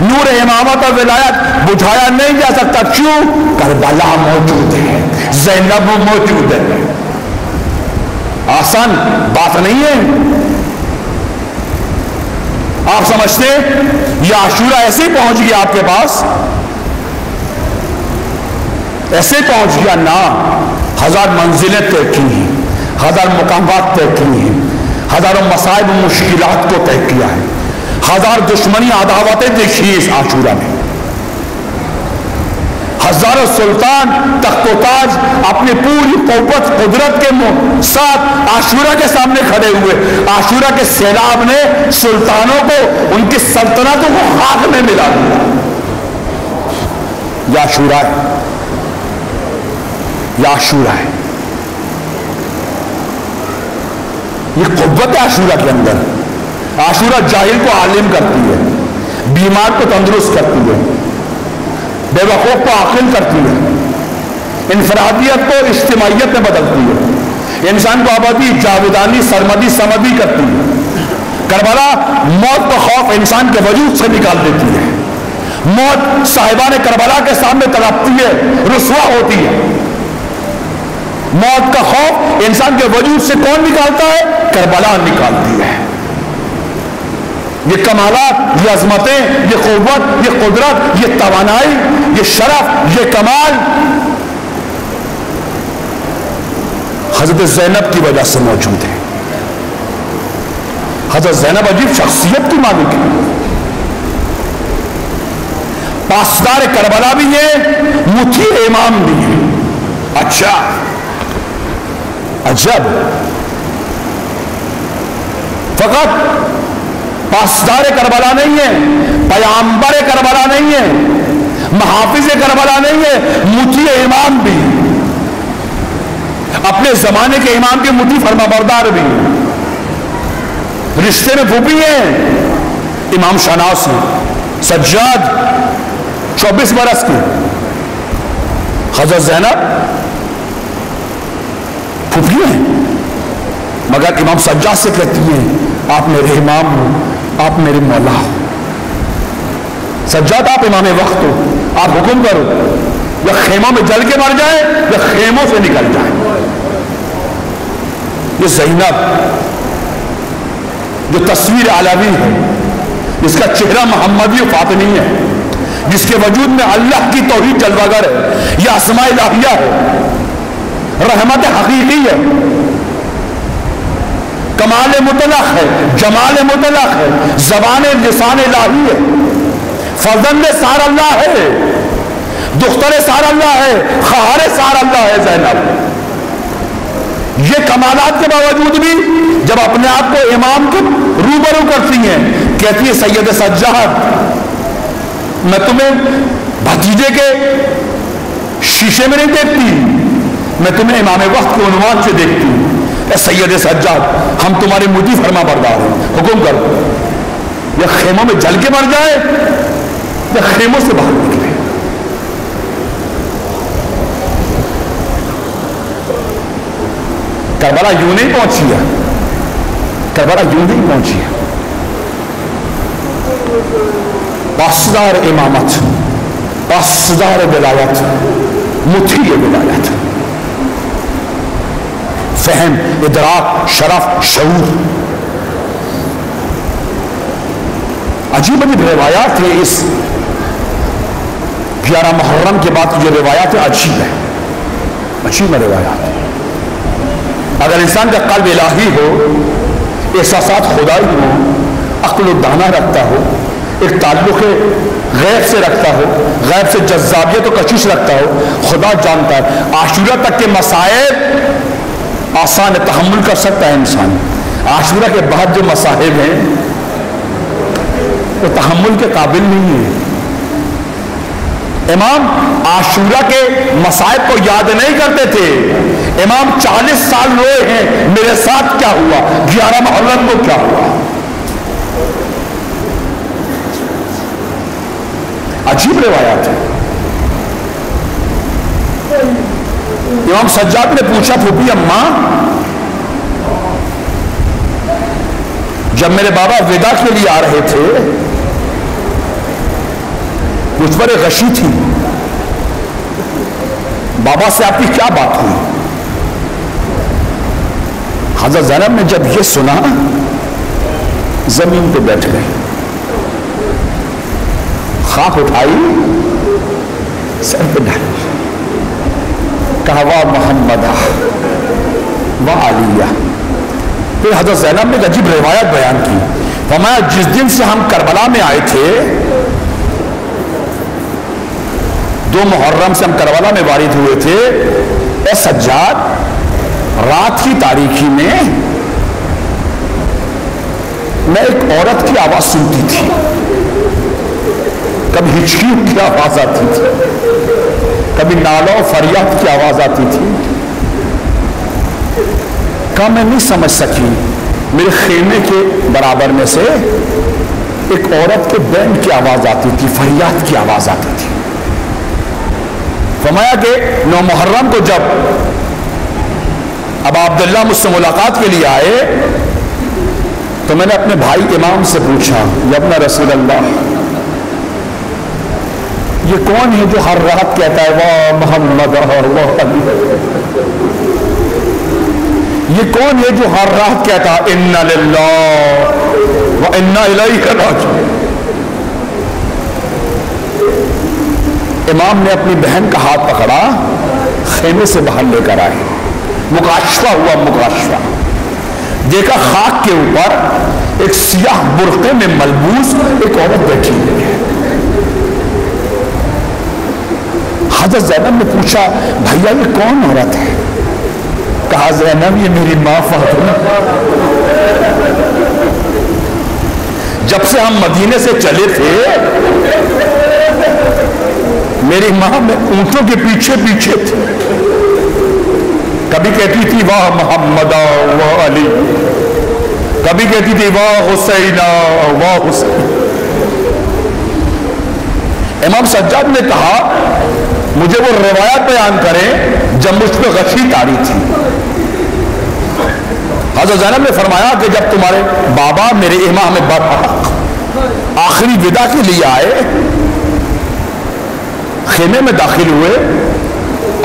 نور امامت اور ولایت بجھایا نہیں جا سکتا. کیوں؟ کربلا موجود ہے، زینب موجود ہے. آسان بات نہیں ہے. آپ سمجھتے یہ عاشورہ ایسے ہی پہنچ گیا آپ کے پاس؟ ایسے پہنچ گیا نا. ہزار منزلیں طے کی ہیں، ہزار مقامات طے کی ہیں، ہزاروں مصائب و مشکلات کو طے کیا ہے، ہزار دشمنی عداوتیں دیکھی اس عاشورہ میں. ہزاروں سلطان تخت و تاج اپنی پوری قوت قدرت کے ساتھ عاشورہ کے سامنے کھڑے ہوئے. عاشورہ کے سیلاب نے سلطانوں کو، ان کی سلطنتوں کو خاک میں ملا دیا. یہ عاشورہ ہے، یہ عاشورہ ہے. یہ قوت ہے عاشورہ کے اندر. عاشورہ جاہل کو عالم کرتی ہے، بیمار کو تندرست کرتی ہے، بے وقوف کو عاقل کرتی ہے، انفرادیت کو اجتماعیت میں بدلتی ہے، انسان کو ابدی، جاودانی، سرمدی، سمدی کرتی ہے. کربلا موت کا خوف انسان کے وجود سے نکال دیتی ہے. موت صاحبان کربلا کے سامنے تڑپتی ہے، رسوا ہوتی ہے۔ موت کا خوف انسان کے وجود سے کون نکالتا ہے؟ کربلا نکالتی ہے۔ یہ کمالات، یہ عظمتیں، یہ قوت، یہ قدرت، یہ توانائی، یہ شرف، یہ کمال حضرت زینب کی وجہ سے موجود ہے۔ حضرت زینب عجیب شخصیت کی مالک ہے، پاسدار کربلا بھی ہے، مطیع امام بھی ہے۔ اچھا، عجب، فقط پاسدار کربلا نہیں ہے، پیامبر کربلا نہیں ہے، محافظ کربلا نہیں ہے، مطیع امام بھی، اپنے زمانے کے امام کے مطیع فرما بردار بھی، رشتے میں پھوپھی ہیں، امام شناس ہیں، سجاد 24 برس کی، حضرت زینب پھوپھی ہیں، مگر امام سجاد سے کہتی ہیں آپ میرے امام ہو، آپ میرے مولا ہو۔ سجاد آپ امام وقت ہو، آپ حکم کرو، یا خیموں میں جل کے مر جائے یا خیموں سے نکل جائے۔ یہ زینب جو تصویر علوی ہے، جس کا چہرہ محمدی و فاطمی ہے، جس کے وجود میں اللہ کی توحید جلوگر ہے، یہ اسماء الہیہ ہے، رحمت حقیقی ہے، کمال مطلق ہے، جمال مطلق ہے، زبان لسان الہی ہے، فرزند سار اللہ ہے، دختر سار اللہ ہے، خواہر سار اللہ ہے زینب۔ یہ کمالات کے باوجود بھی جب اپنے آپ کو امام کے روبرو کرتی ہیں، کہتی ہے سید سجاد میں تمہیں بھتیجے کے شیشے میں نہیں دیکھتی، میں تمہیں امام وقت کے عنوان سے دیکھتی ہوں۔ اے سید سجاد ہم تمہارے مطیع فرما بردار ہیں، حکم کرو، یا خیموں میں جل کے مر جائے یا خیموں سے باہر نکلے۔ کربلا یوں نہیں پہنچی ہے، کربلا یوں نہیں پہنچی ہے، پاسدار امامت، پاسدار ولایت، مطیع ولایت، فہم، ادراک، شرف، شعور۔ عجیب عجیب روایات ہیں، اس 11 محرم کے بعد جو روایات ہیں عجیب ہے، عجیب روایات۔ اگر انسان کا قلب الہی ہو، احساسات خدائی ہو، عقل و دانہ رکھتا ہو، ایک تعلق غیب سے رکھتا ہو، غیب سے جذابیت و کشش رکھتا ہو، خدا جانتا ہے عاشورہ تک کے مصائب آسان تحمل کر سکتا ہے انسان۔ عاشورہ کے بعد جو مصائب ہیں وہ تحمل کے قابل نہیں ہیں۔ امام عاشورہ کے مصائب کو یاد نہیں کرتے تھے، امام 40 سال روئے ہیں میرے ساتھ کیا ہوا، 11 محرم کو کیا ہوا۔ عجیب روایات ہے۔ امام سجاد نے پوچھا پھوپھی اماں جب میرے بابا ودا کے لیے آ رہے تھے مجھ پر ایک غشی تھی، بابا سے آپ کی کیا بات ہوئی؟ حضرت زینب نے جب یہ سنا زمین پہ بیٹھ گئے، خاک اٹھائی، سر پہ ڈالی، کہا وا محمد وا علیہ۔ پھر حضرت زینب نے ایک عجیب روایت بیان کی، فرمایا جس دن سے ہم کربلا میں آئے تھے، 2 محرم سے ہم کربلا میں وارد ہوئے تھے، اے سجاد رات کی تاریکی میں میں ایک عورت کی آواز سنتی تھی، کبھی ہچکیوں کی آواز آتی تھی، کبھی نالوں فریاد کی آواز آتی تھی، کہا میں نہیں سمجھ سکی، میرے خیمے کے برابر میں سے ایک عورت کے بینڈ کی آواز آتی تھی، فریاد کی آواز آتی تھی۔ فرمایا کہ 9 محرم کو جب ابا عبداللہ مجھ سے ملاقات کے لیے آئے تو میں نے اپنے بھائی امام سے پوچھا، یا ابن رسول اللہ یہ کون ہے جو ہر رات کہتا ہے واہ محمد واہ علی؟ یہ کون ہے جو ہر رات کہتا ہے انا للہ و انا الیہ راجعون؟ امام نے اپنی بہن کا ہاتھ پکڑا، خیمے سے باہر لے کر آئے، مکاشفہ ہوا، مکاشفہ دیکھا خاک کے اوپر ایک سیاہ برقعے میں ملبوس ایک عورت بیٹھی ہوئی ہے۔ حضرت زینب نے پوچھا بھیا یہ کون عورت ہے؟ کہا زینب یہ میری ماں فاطمہ، جب سے ہم مدینے سے چلے تھے میری ماں میں اونٹوں کے پیچھے پیچھے تھی، کبھی کہتی تھی واہ محمد واہ علی، کبھی کہتی تھی واہ حسین واہ حسین۔ امام سجاد نے کہا مجھے وہ روایت بیان کریں جب مجھ پہ غشی تاری تھی۔ حضرت زینب نے فرمایا کہ جب تمہارے بابا میرے امام برحق آخری ودا کے لیے آئے، خیمے میں داخل ہوئے،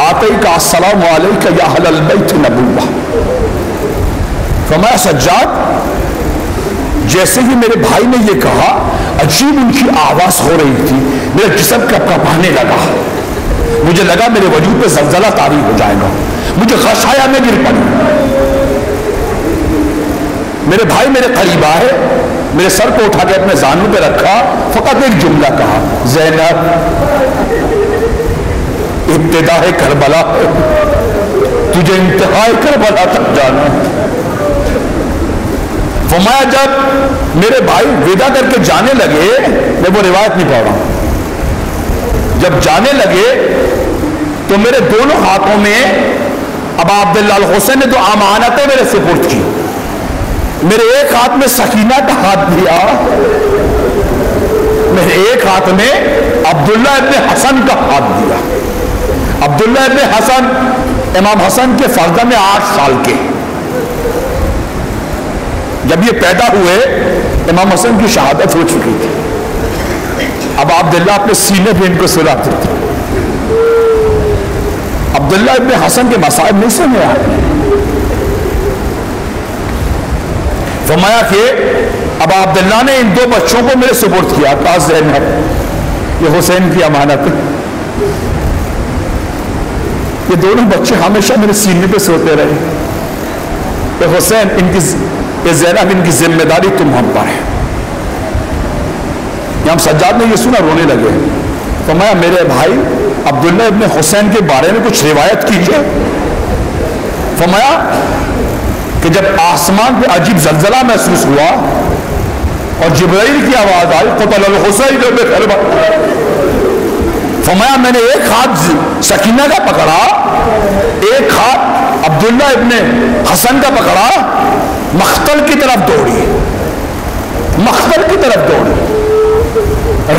آتے ہی کہا السلام علیکہ یا اہل البیت نبوہ۔ فرمایا سجاد جیسے ہی میرے بھائی نے یہ کہا عجیب ان کی آواز ہو رہی تھی، میرے جسم کپ کپانے لگا، مجھے لگا میرے وجود پہ زلزلہ طاری ہو جائے گا، مجھے غش آیا، میں گر پڑی۔ میرے بھائی میرے قریب آئے، میرے سر کو اٹھا کے اپنے زانوں پہ رکھا، فقط ایک جملہ کہا زینب ابتدائے کربلا ہے، تجھے انتہائی کربلا تک جانا ہے۔ فرمایا جب میرے بھائی ودا کر کے جانے لگے، میں وہ روایت نہیں پڑھ رہا ہوں، جب جانے لگے تو میرے دونوں ہاتھوں میں ابا عبداللہ الحسین نے تو امانتیں میرے سپرد کی، میرے ایک ہاتھ میں سکینہ کا ہاتھ دیا، میرے ایک ہاتھ میں عبداللہ ابن حسن کا ہاتھ دیا۔ عبداللہ ابن حسن امام حسن کے فرزند میں 8 سال کے، جب یہ پیدا ہوئے امام حسن کی شہادت ہو چکی تھی، اب عبداللہ اپنے سینے پہ ان کو سلاتے تھے۔ عبداللہ ابن حسن کے مسائل نہیں سنے آئے، فرمایا کہ اب عبداللہ نے ان 2 بچوں کو میرے سپرد کیا، کہا زینب یہ حسین کی امانت ہے۔ یہ دونوں بچے ہمیشہ میرے سینے پہ سوتے رہے، کہ حسین یہ زینب ان کی ذمہ داری تم ہم پر ہے۔ ہم سجاد نے یہ سنا رونے لگے، فرمایا میرے بھائی عبداللہ ابن حسین کے بارے میں کچھ روایت کیجئے۔ فرمایا کہ جب آسمان پہ عجیب زلزلہ محسوس ہوا اور جبرائیل کی آواز آئی قتل الحسین بکربلا، فرمایا میں نے ایک ہاتھ سکینہ کا پکڑا، ایک ہاتھ عبداللہ ابن حسن کا پکڑا، مقتل کی طرف دوڑی، مقتل کی طرف دوڑی۔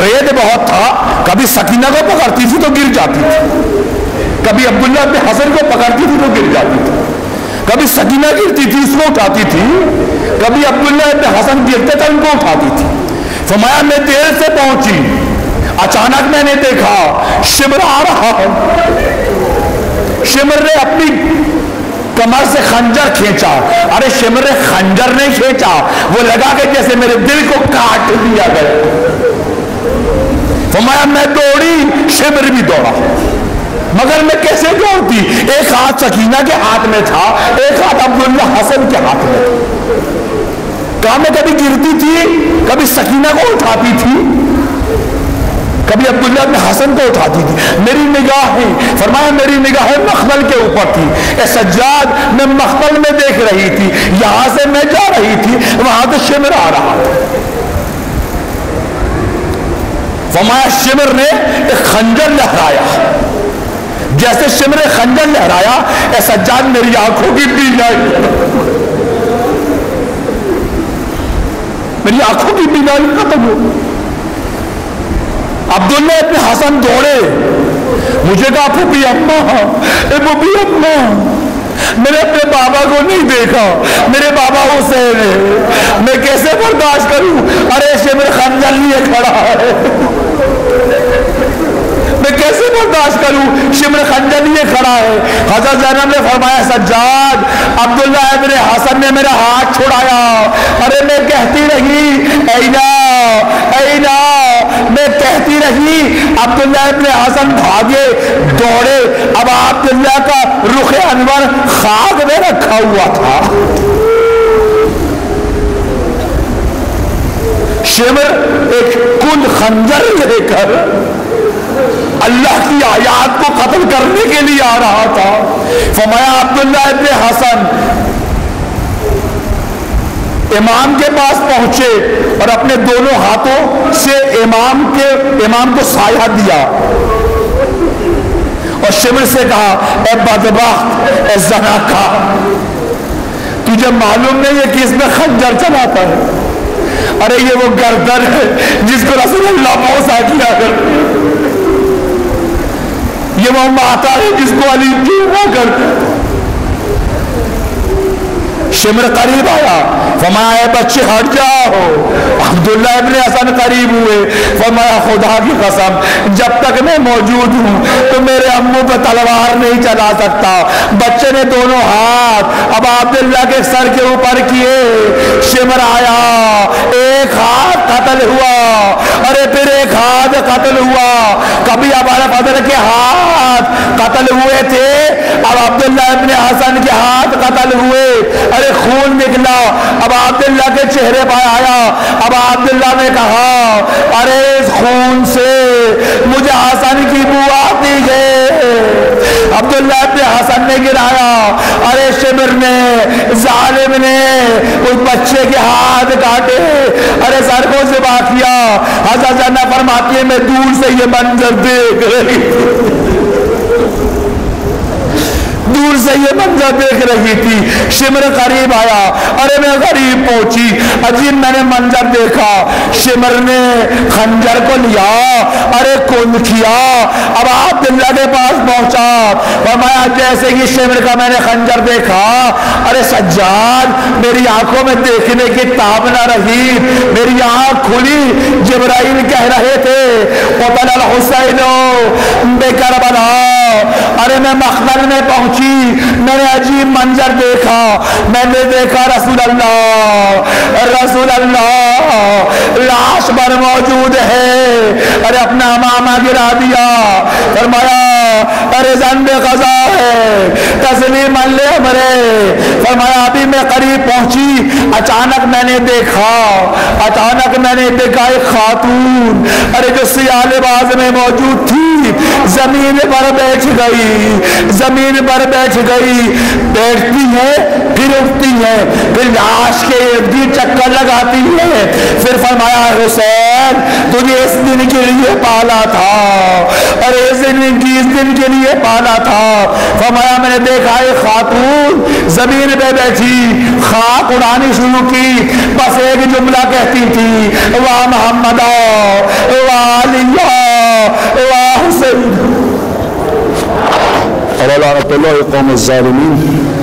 ریت بہت تھا، کبھی سکینہ کو پکڑتی تھی تو گر جاتی تھی، کبھی عبداللہ ابن حسن کو پکڑتی تھی تو گر جاتی تھی، کبھی سکینہ گرتی تھی اس کو اٹھاتی تھی، کبھی عبداللہ ابن حسن گرتے تھے ان کو اٹھاتی تھی۔ فرمایا میں دیر سے پہنچی، اچانک میں نے دیکھا شمر آ رہا ہے، شمر نے اپنی کمر سے خنجر کھینچا، ارے شمر نے خنجر نہیں کھینچا، وہ لگا کہ جیسے میرے دل کو کاٹ دیا گیا۔ فرمایا میں دوڑی، شمر بھی دوڑا، مگر میں کیسے دوڑتی؟ ایک ہاتھ سکینہ کے ہاتھ میں تھا، ایک ہاتھ عبداللہ حسن کے ہاتھ میں تھا۔ کہاں میں کبھی گرتی تھی، کبھی سکینہ کو اٹھاتی تھی، کبھی عبداللہ بن حسن کو اٹھاتی تھی۔ میری نگاہیں، فرمایا میری نگاہیں مخمل کے اوپر تھی، اے سجاد میں مخمل میں دیکھ رہی تھی، یہاں سے میں جا رہی تھی، وہاں سے شمر آ رہا تھا۔ فرمایا شمر نے ایک خنجر لہرایا، جیسے شمر نے خنجر لہرایا اے سجاد میری آنکھوں کی بینائی، میری آنکھوں کی بینائی ختم ہو۔ عبداللہ ابن حسن دوڑے، مجھے کہا پھوپھی اماں، اے پھوپھی اماں میں نے اپنے بابا کو نہیں دیکھا، میرے بابا حسین ہے، میں کیسے برداشت کروں؟ ارے شمر خنجر لیے کھڑا ہے۔ برداشت کروں؟ شمر خنجر لیے کھڑا ہے. حضرت زینب نے فرمایا سجاد عبداللہ ابن حسن نے میرا ہاتھ چھڑایا. ارے میں کہتی رہی اینا اینا، میں کہتی رہی. عبداللہ ابن حسن بھاگے دوڑے. اب عبداللہ کا رخ انور خاک میں رکھا ہوا تھا. شمر ایک کل خنجر لے کر اللہ کی آیات کو قتل کرنے کے لیے آ رہا تھا. فرمایا عبداللہ ابن حسن امام کے پاس پہنچے اور اپنے دونوں ہاتھوں سے امام کو سایہ دیا اور شمر سے کہا اے بدبخت، اے زناکار، تجھے معلوم نہیں ہے کہ اس میں خنجر چلاتا ہے؟ ارے یہ وہ گردن ہے جس کو رسول اللہ موسیٰ کیا کرتے، یہ وہ ماتا ہے جس کو علی کیا کرتے. شمر قریب آیا. فرمایا اے بچے ہٹ جاؤ. عبداللہ ابن حسن قریب ہوئے. فرمایا خدا کی قسم جب تک میں موجود ہوں تو میرے امو پہ تلوار نہیں چلا سکتا. بچے نے دونوں ہاتھ اب عبداللہ کے سر کے اوپر کیے. شمر آیا، ایک ہاتھ قتل ہوا، ارے پھر ایک ہاتھ قتل ہوا. کبھی ابو فضل کے ہاتھ قتل ہوئے تھے، اب عبداللہ ابن حسن کے ہاتھ قتل ہوئے. ارے خون نکلا، اب عبداللہ کے چہرے پر آیا. اب عبداللہ نے کہا ارے اس خون سے مجھے حسن کی بو آتی ہے. عبداللہ ابن حسن نے گرایا. ارے شمر نے ظالم نے اس بچے کے ہاتھ کاٹے، ارے سر کو ذبح کیا. حضرت زینب فرماتی ہے میں دور سے یہ منظر دیکھ رہی تھی، دور سے یہ منظر دیکھ رہی تھی. شمر قریب آیا. ارے میں قریب پہنچی، عجیب میں نے منظر دیکھا. شمر نے خنجر کو لیا، ارے کند کیا. اب عبداللہ کے پاس پہنچا. فرمایا جیسے ہی شمر کا میں نے خنجر دیکھا، ارے سجاد میری آنکھوں میں دیکھنے کی تاب نہ رہی، میری آنکھ کھلی. جبرائیل کہہ رہے تھے قتل الحسین بکربلا. ارے میں مقتل میں پہنچی، میں نے عجیب منظر دیکھا. میں نے دیکھا رسول اللہ لاش پر موجود ہے. ارے اپنا امامہ گرا دیا. فرمایا ارے زند قضا ہے تسلیم لے امرے. فرمایا ابھی میں قریب پہنچی، اچانک میں نے دیکھا ایک خاتون ارے جو سیاہ لباس میں موجود تھی زمین پر بیٹھ گئی. بیٹھتی ہے پھر اٹھتی ہے، پھر لاش کے ارد گرد چکر لگاتی ہے. پھر فرمایا حسین تجھے اس دن کے لیے پالا تھا، اور اس دن کے لیے پالا تھا. فرمایا میں نے دیکھا ایک خاتون زمین پہ بیٹھی خاک اڑانی شروع کی، بس ایک جملہ کہتی تھی واہ محمد واہ علی واہ حسین. لعنت اللہ قوم الظالمین.